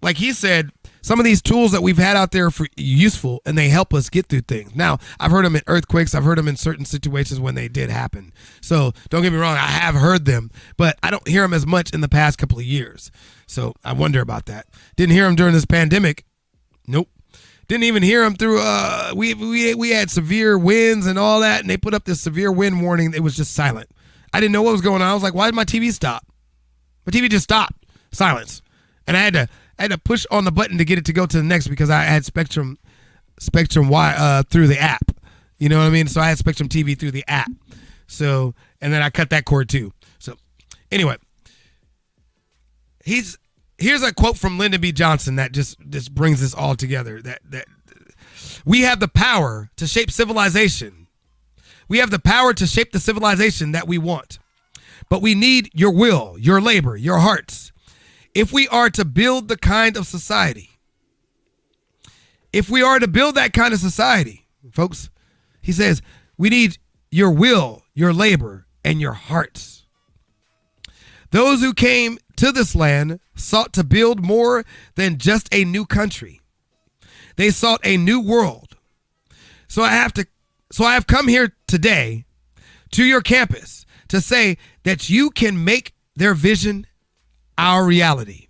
like he said, some of these tools that we've had out there are useful and they help us get through things. Now, I've heard them in earthquakes. I've heard them in certain situations when they did happen. So don't get me wrong. I have heard them, but I don't hear them as much in the past couple of years. So I wonder about that. Didn't hear them during this pandemic. Nope. Didn't even hear them through, we had severe winds and all that, and they put up this severe wind warning. It was just silent. I didn't know what was going on. I was like, why did my TV stop? My TV just stopped. Silence. And I had to push on the button to get it to go to the next because I had Spectrum through the app. You know what I mean? So I had Spectrum TV through the app. So, and then I cut that cord too. So anyway, here's a quote from Lyndon B. Johnson that just brings this all together. That we have the power to shape civilization. We have the power to shape the civilization that we want. But we need your will, your labor, your hearts. If we are to build the kind of society, folks, he says, we need your will, your labor, and your hearts. Those who came to this land sought to build more than just a new country. They sought a new world. So I have come here today to your campus to say that you can make their vision our reality.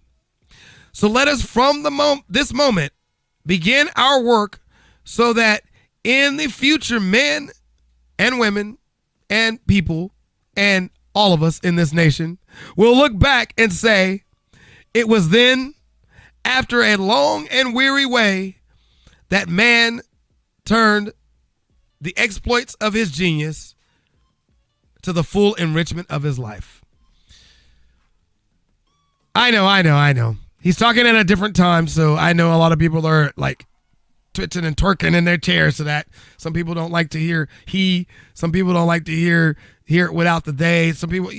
So let us from this moment begin our work so that in the future, men and women and people and all of us in this nation will look back and say, it was then, after a long and weary way, that man turned the exploits of his genius to the full enrichment of his life. I know. He's talking at a different time, so I know a lot of people are like twitching and twerking in their chairs to that. Some people don't like to hear he. Some people don't like to hear it without the they. Some people,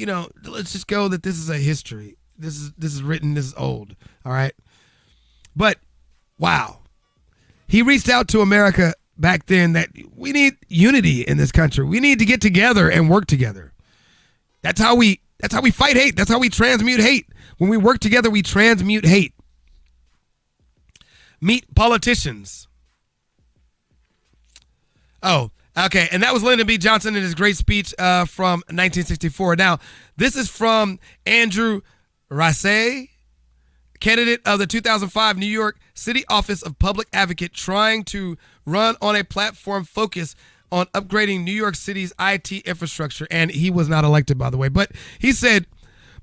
let's just go that this is a history. This is written. This is old. All right. But wow, he reached out to America back then that we need unity in this country. We need to get together and work together. That's how we fight hate. That's how we transmute hate. When we work together, we transmute hate. Meet politicians. Oh, okay. And that was Lyndon B. Johnson in his great speech from 1964. Now, this is from Andrew Razer, candidate of the 2005 New York City Office of Public Advocate, trying to run on a platform focused on upgrading New York City's IT infrastructure. And he was not elected, by the way. But he said,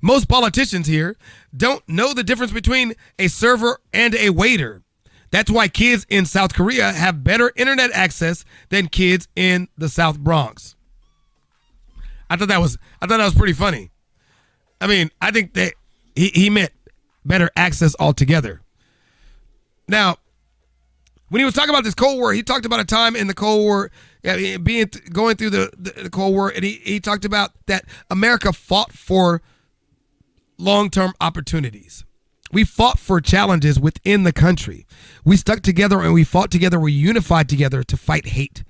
most politicians here don't know the difference between a server and a waiter. That's why kids in South Korea have better internet access than kids in the South Bronx. I thought that was pretty funny. I mean, I think that he meant better access altogether. Now, when he was talking about this Cold War, he talked about a time in the Cold War, going through the Cold War, and he talked about that America fought for long-term opportunities. We fought for challenges within the country. We stuck together and we fought together. We unified together to fight hate.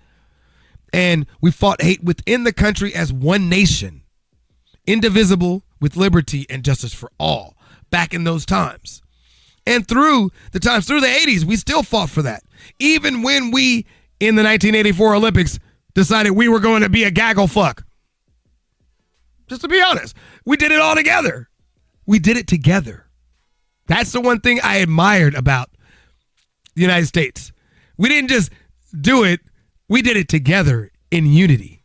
And we fought hate within the country as one nation, indivisible, with liberty and justice for all, back in those times. And through the 80s, we still fought for that. Even when we, in the 1984 Olympics, decided we were going to be a gaggle fuck. Just to be honest, we did it all together. We did it together. That's the one thing I admired about the United States. We didn't just do it. We did it together in unity.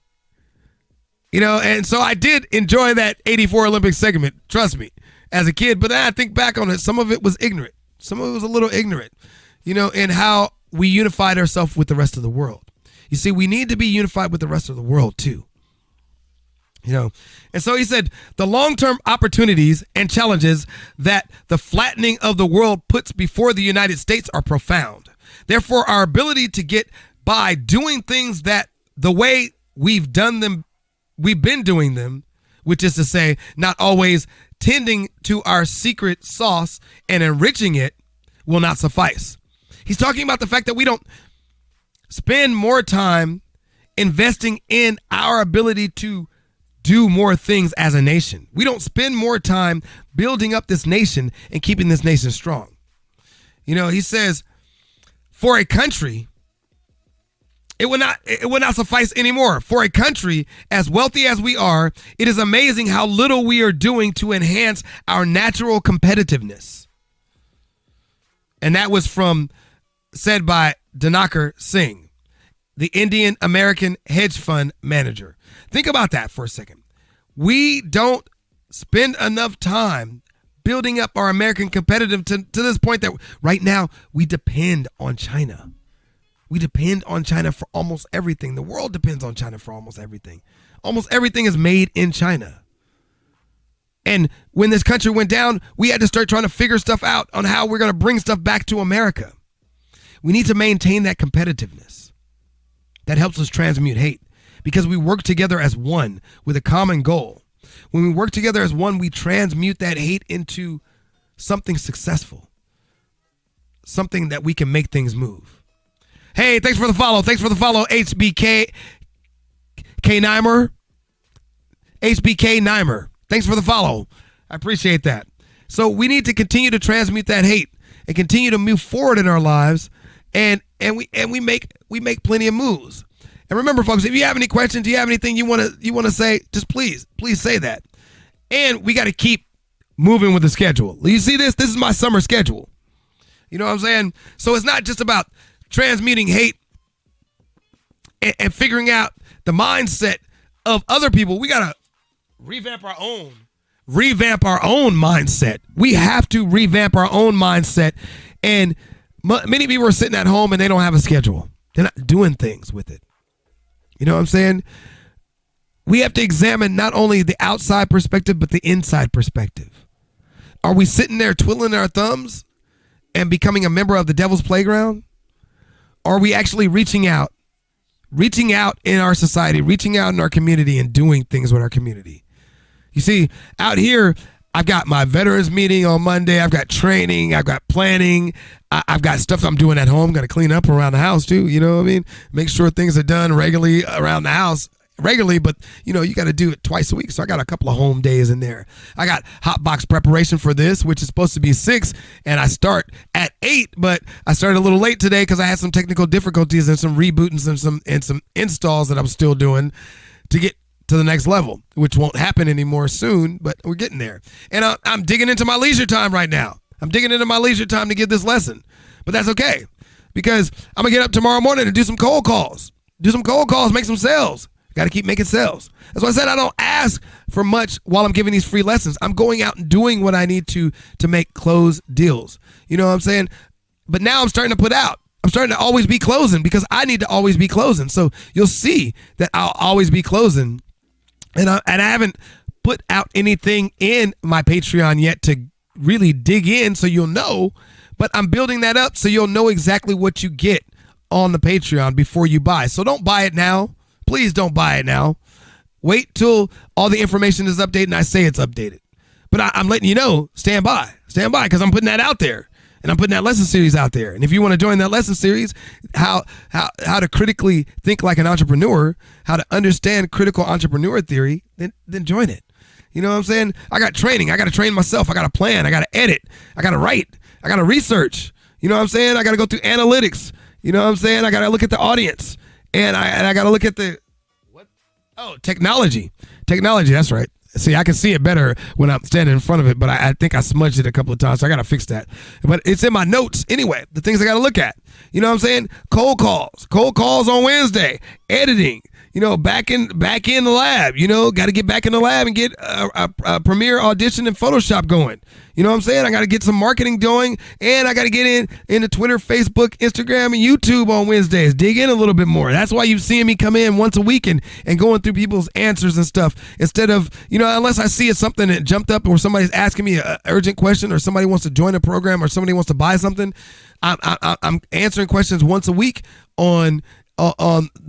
And so I did enjoy that 84 Olympic segment, trust me, as a kid. But then I think back on it, some of it was ignorant. Some of it was a little ignorant, in how we unified ourselves with the rest of the world. You see, we need to be unified with the rest of the world too. And so he said, the long-term opportunities and challenges that the flattening of the world puts before the United States are profound. Therefore, our ability to get by doing things that the way we've been doing them, which is to say, not always tending to our secret sauce and enriching it, will not suffice. He's talking about the fact that we don't spend more time investing in our ability to do more things as a nation. We don't spend more time building up this nation and keeping this nation strong. He says, for a country, it would not suffice anymore. For a country as wealthy as we are, it is amazing how little we are doing to enhance our natural competitiveness. And that was said by Dinakar Singh, the Indian American hedge fund manager. Think about that for a second. We don't spend enough time building up our American competitive to this point that right now we depend on China. We depend on China for almost everything. The world depends on China for almost everything. Almost everything is made in China. And when this country went down, we had to start trying to figure stuff out on how we're going to bring stuff back to America. We need to maintain that competitiveness. That helps us transmute hate because we work together as one with a common goal. When we work together as one, we transmute that hate into something successful, something that we can make things move. Hey, thanks for the follow. HBK Nimer. HBK Nimer. Thanks for the follow. I appreciate that. So we need to continue to transmute that hate and continue to move forward in our lives and we make plenty of moves. And remember, folks, if you have any questions, you have anything you want to say, just please say that. And we got to keep moving with the schedule. You see this? This is my summer schedule. You know what I'm saying? So it's not just about transmuting hate and figuring out the mindset of other people. We got to revamp our own mindset. We have to revamp our own mindset. And many people are sitting at home and they don't have a schedule. They're not doing things with it. You know what I'm saying? We have to examine not only the outside perspective, but the inside perspective. Are we sitting there twiddling our thumbs and becoming a member of the devil's playground? Or are we actually reaching out in our society, reaching out in our community and doing things with our community? You see, out here, I've got my veterans meeting on Monday. I've got training. I've got planning. I've got stuff I'm doing at home. Got to clean up around the house too. You know what I mean? Make sure things are done regularly around the house. Regularly, but you got to do it twice a week. So I got a couple of home days in there. I got hot box preparation for this, which is supposed to be 6, and I start at 8, but I started a little late today because I had some technical difficulties and some rebootings and some installs that I'm still doing to get to the next level, which won't happen anymore soon, but we're getting there. And I'm digging into my leisure time right now. I'm digging into my leisure time to give this lesson, but that's okay because I'm gonna get up tomorrow morning and do some cold calls. Make some sales. Got to keep making sales. That's why I said I don't ask for much while I'm giving these free lessons. I'm going out and doing what I need to make close deals. You know what I'm saying? But now I'm starting to put out. I'm starting to always be closing because I need to always be closing. So you'll see that I'll always be closing. And I haven't put out anything in my Patreon yet to really dig in so you'll know. But I'm building that up so you'll know exactly what you get on the Patreon before you buy. So don't buy it now. Please don't buy it now. Wait till all the information is updated and I say it's updated. But I'm letting you know, stand by because I'm putting that out there. And I'm putting that lesson series out there. And if you want to join that lesson series, how to critically think like an entrepreneur, how to understand critical entrepreneur theory, then join it. You know what I'm saying? I got training. I got to train myself. I got to plan. I got to edit. I got to write. I got to research. You know what I'm saying? I got to go through analytics. You know what I'm saying? I got to look at the audience. And I got to look at technology. Technology, that's right. See, I can see it better when I'm standing in front of it, but I think I smudged it a couple of times, so I got to fix that. But it's in my notes anyway, the things I got to look at. You know what I'm saying? Cold calls on Wednesday, editing, back in the lab, got to get back in the lab and get a Premiere, Audition, and Photoshop going. You know what I'm saying? I got to get some marketing going, and I got to get into Twitter, Facebook, Instagram, and YouTube on Wednesdays. Dig in a little bit more. That's why you've seen me come in once a week and going through people's answers and stuff instead of, unless I see it's something that jumped up or somebody's asking me an urgent question or somebody wants to join a program or somebody wants to buy something. I'm answering questions once a week on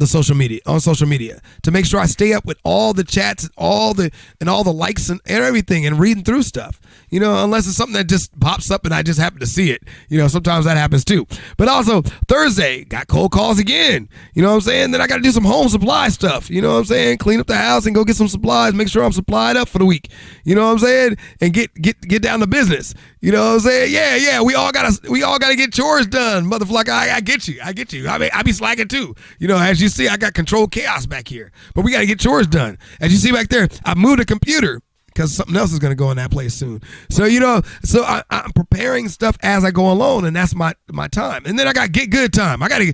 social media to make sure I stay up with all the chats and all the likes and everything and reading through stuff, unless it's something that just pops up and I just happen to see it. Sometimes that happens too. But also Thursday, got cold calls again. You know what I'm saying? Then I got to do some home supply stuff. You know what I'm saying? Clean up the house and go get some supplies, make sure I'm supplied up for the week. You know what I'm saying? And get down to business. You know what I'm saying? Yeah. We all gotta get chores done, motherfucker. I get you. I mean, I be slacking too. As you see, I got controlled chaos back here, but we gotta get chores done. As you see back there, I moved a computer because something else is gonna go in that place soon. So I'm preparing stuff as I go along, and that's my time. And then I got get good time. I gotta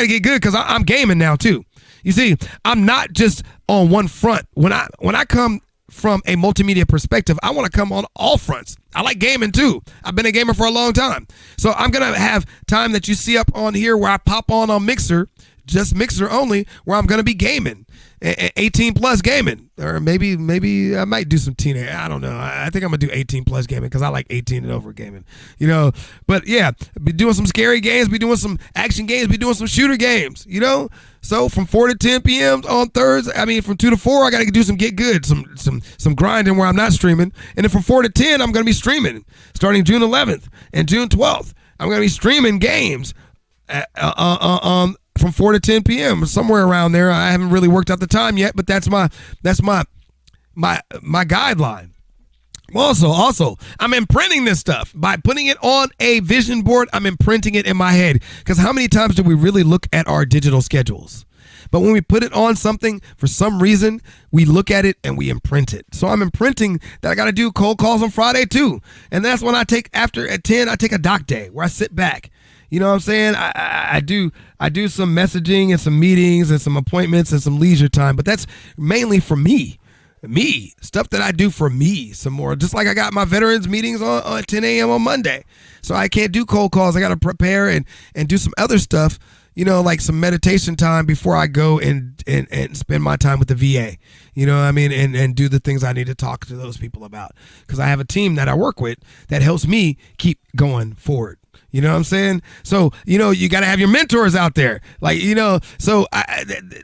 get good because I'm gaming now too. You see, I'm not just on one front. When I come from a multimedia perspective, I want to come on all fronts. I like gaming too. I've been a gamer for a long time. So I'm going to have time that you see up on here where I pop on Mixer, just Mixer only, where I'm going to be gaming, 18 plus gaming, or maybe I might do some teenage. I don't know. I think I'm going to do 18 plus gaming because I like 18 and over gaming, but yeah, be doing some scary games, be doing some action games, be doing some shooter games, So from 4 to 10 p.m. on Thursday, from 2 to 4, I got to do some get good, some grinding where I'm not streaming. And then from 4 to 10, I'm going to be streaming starting June 11th and June 12th. I'm going to be streaming games from 4 to 10 p.m. somewhere around there. I haven't really worked out the time yet, but that's my guideline. Also, I'm imprinting this stuff. By putting it on a vision board, I'm imprinting it in my head. Because how many times do we really look at our digital schedules? But when we put it on something, for some reason, we look at it and we imprint it. So I'm imprinting that I got to do cold calls on Friday too. And that's when I take, at 10, I take a doc day where I sit back. You know what I'm saying? I do some messaging and some meetings and some appointments and some leisure time. But that's mainly for me. Stuff that I do for me some more. Just like I got my veterans meetings on 10 a.m. on Monday. So I can't do cold calls. I got to prepare and do some other stuff, like some meditation time before I go and spend my time with the VA. You know what I mean? And do the things I need to talk to those people about. Because I have a team that I work with that helps me keep going forward. You know what I'm saying? So, you got to have your mentors out there. So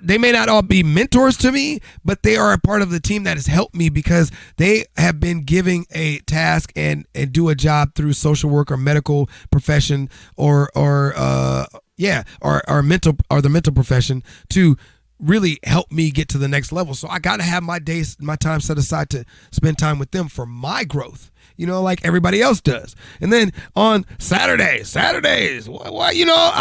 they may not all be mentors to me, but they are a part of the team that has helped me because they have been giving a task and do a job through social work or medical profession or mental or the mental profession to really help me get to the next level. So I got to have my time set aside to spend time with them for my growth. Like everybody else does. And then on Saturdays, I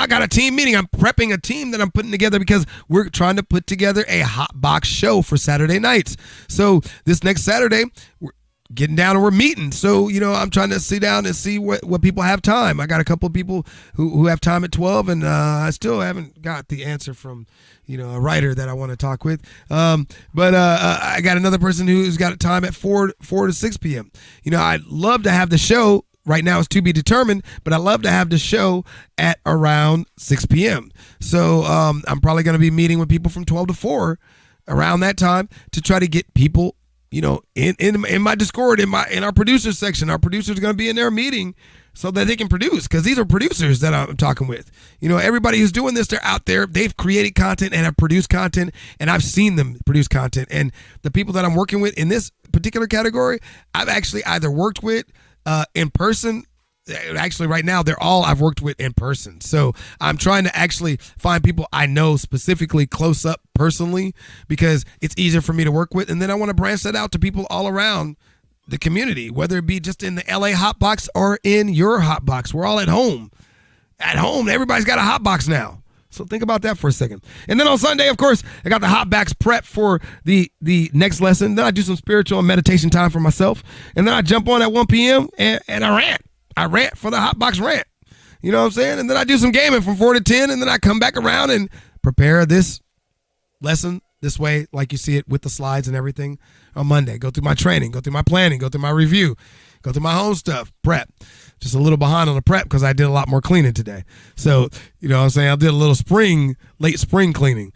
got a team meeting. I'm prepping a team that I'm putting together because we're trying to put together a hot box show for Saturday nights. So this next Saturday, we're getting down and we're meeting. So, I'm trying to sit down and see what people have time. I got a couple of people who have time at 12, and I still haven't got the answer from a writer that I want to talk with. But I got another person who's got time at 4 to 6 p.m. I'd love to have the show. Right now it's to be determined, but I love to have the show at around 6 p.m. So I'm probably going to be meeting with people from 12 to 4 around that time to try to get people, in my Discord, in our producers section. Our producers are going to be in their meeting so that they can produce, because these are producers that I'm talking with. Everybody who's doing this, they're out there. They've created content and have produced content, and I've seen them produce content. And the people that I'm working with in this particular category, I've actually either worked with in person. Actually, right now, they're all I've worked with in person. So I'm trying to actually find people I know specifically close up personally because it's easier for me to work with. And then I want to branch that out to people all around the community, whether it be just in the LA hotbox or in your hotbox. We're all at home. At home, everybody's got a hotbox now. So think about that for a second. And then on Sunday, of course, I got the hotbox prep for the next lesson. Then I do some spiritual and meditation time for myself. And then I jump on at 1 p.m. and I rant. I rant for the hotbox rant. You know what I'm saying? And then I do some gaming from 4 to 10. And then I come back around and prepare this lesson this way, like you see it with the slides and everything on Monday. Go through my training, go through my planning, go through my review, go through my home stuff, prep. Just a little behind on the prep because I did a lot more cleaning today. So, you know what I'm saying? I did a little late spring cleaning,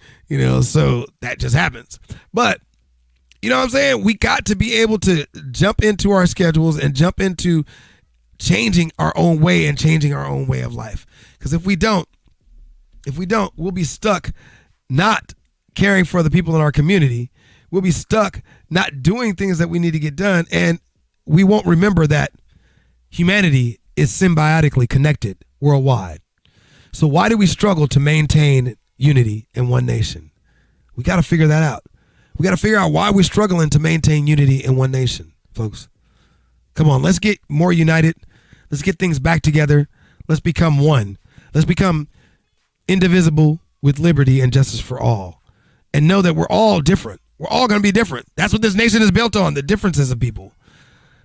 so that just happens. But, you know what I'm saying? We got to be able to jump into our schedules and jump into changing our own way and changing our own way of life. Because if we don't, we'll be stuck not caring for the people in our community. We'll be stuck not doing things that we need to get done. And we won't remember that humanity is symbiotically connected worldwide. So why do we struggle to maintain unity in one nation? We got to figure that out. We got to figure out why we're struggling to maintain unity in one nation, folks. Come on, let's get more united. Let's get things back together. Let's become one. Let's become indivisible with liberty and justice for all. And know that we're all different. We're all going to be different. That's what this nation is built on, the differences of people.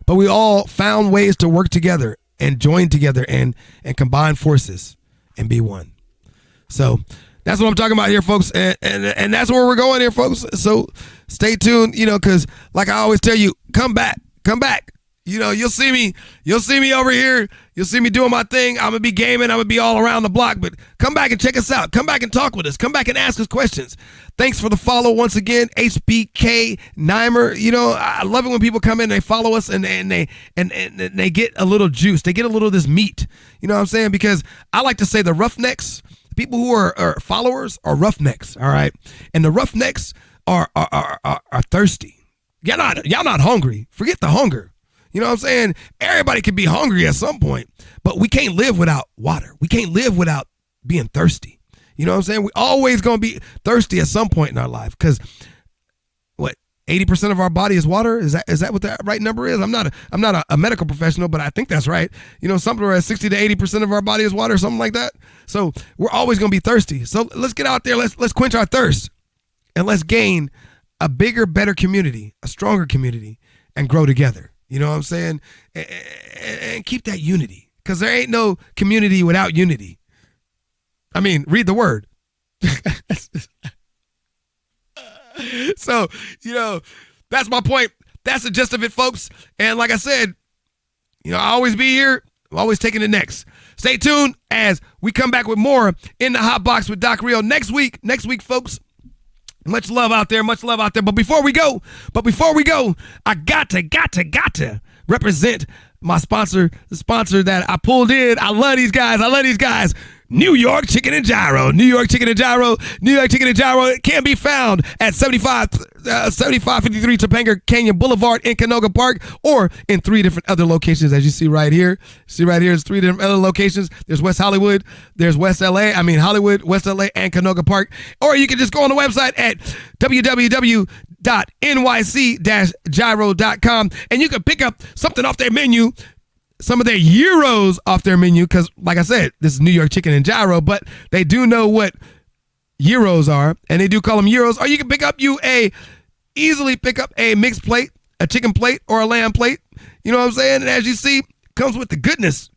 But we all found ways to work together and join together and combine forces and be one. So that's what I'm talking about here, folks. And that's where we're going here, folks. So stay tuned, because like I always tell you, come back. You'll see me over here. You'll see me doing my thing. I'm going to be gaming. I'm going to be all around the block. But come back and check us out. Come back and talk with us. Come back and ask us questions. Thanks for the follow once again, HBK Nimer. I love it when people come in and they follow us and they get a little juice. They get a little of this meat. You know what I'm saying? Because I like to say the roughnecks, people who are followers are roughnecks, all right? And the roughnecks are thirsty. Y'all not hungry. Forget the hunger. You know what I'm saying? Everybody can be hungry at some point, but we can't live without water. We can't live without being thirsty. You know what I'm saying? We always going to be thirsty at some point in our life because 80% of our body is water. Is that what the right number is? I'm not a medical professional, but I think that's right. You know, something where 60 to 80% of our body is water, something like that. So we're always going to be thirsty. So let's get out there. Let's quench our thirst, and let's gain a bigger, better community, a stronger community, and grow together. You know what I'm saying? And keep that unity, because there ain't no community without unity. I mean, read the word. So, you know, that's my point. That's the gist of it, folks. And like I said, you know, I'll always be here. I'm always taking it next. Stay tuned as we come back with more in the Hot Box with Doc Rio next week, folks. Much love out there. But before we go, I got to represent my sponsor, the sponsor that I pulled in. I love these guys. New York Chicken and Gyro. It can be found at 7553 Topanga Canyon Boulevard in Canoga Park, or in 3 different other locations, as you see right here. There's 3 different other locations. There's West Hollywood, there's Hollywood, West LA, and Canoga Park. Or you can just go on the website at www.nyc-gyro.com, and you can pick up something off their menu, some of their gyros off their menu, because like I said, this is New York Chicken and Gyro, but they do know what gyros are, and they do call them gyros. Or you can easily pick up a mixed plate, a chicken plate, or a lamb plate. You know what I'm saying? And as you see, comes with goodness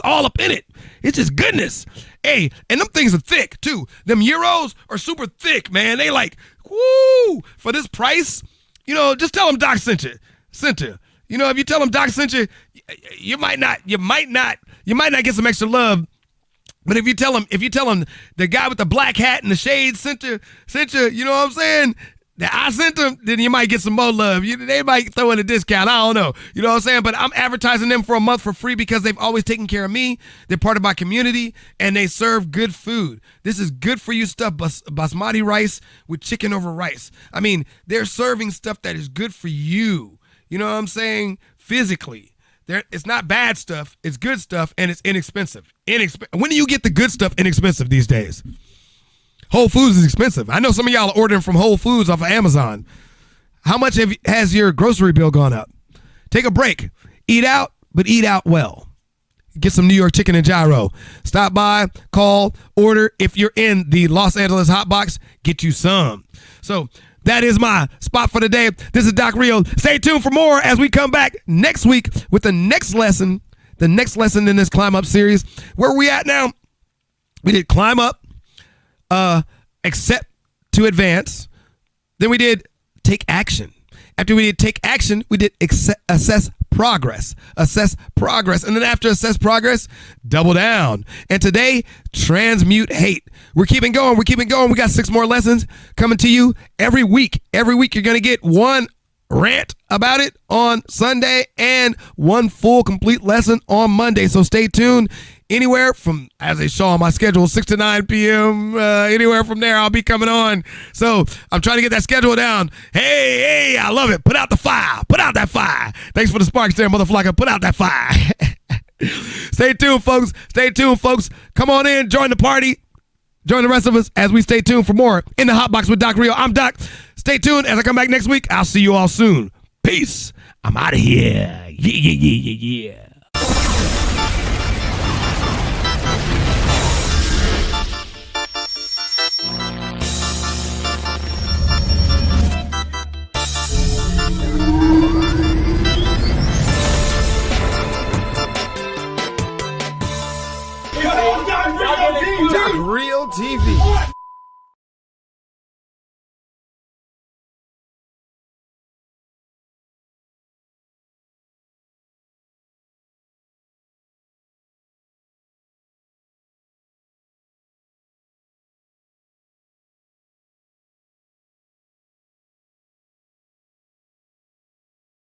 all up in it. It's just goodness. Hey, and them things are thick too. Them gyros are super thick, man. They like, woo, for this price. You know, just tell them Doc sent you. You know, if you tell them Doc sent you, you might not get some extra love. But if you tell them the guy with the black hat and the shades sent you, you know what I'm saying? That I sent them, then you might get some more love. They might throw in a discount. I don't know. You know what I'm saying? But I'm advertising them for a month for free because they've always taken care of me. They're part of my community, and they serve good food. This is good for you stuff, basmati rice with chicken over rice. I mean, they're serving stuff that is good for you. You know what I'm saying? Physically. It's not bad stuff. It's good stuff, and it's inexpensive. When do you get the good stuff inexpensive these days? Whole Foods is expensive. I know some of y'all are ordering from Whole Foods off of Amazon. How much has your grocery bill gone up? Take a break. Eat out, but eat out well. Get some New York Chicken and Gyro. Stop by, call, order. If you're in the Los Angeles Hot Box, get you some. So that is my spot for today. This is Doc Rio. Stay tuned for more as we come back next week with the next lesson in this Climb Up series. Where are we at now? We did Climb Up, Accept to Advance. Then we did Take Action. After we did Take Action, we did Assess Progress. And then after Assess Progress, Double Down. And today, Transmute Hate. We're keeping going. We got 6 more lessons coming to you every week. Every week, you're going to get one rant about it on Sunday and one full complete lesson on Monday. So stay tuned. Anywhere from, as I saw on my schedule, 6 to 9 p.m., anywhere from there, I'll be coming on. So I'm trying to get that schedule down. Hey, I love it. Put out the fire. Put out that fire. Thanks for the sparks there, motherfucker. Put out that fire. Stay tuned, folks. Come on in. Join the party. Join the rest of us as we stay tuned for more in the Hot Box with Doc Rio. I'm Doc. Stay tuned as I come back next week. I'll see you all soon. Peace. I'm out of here. Yeah. Doc Real TV.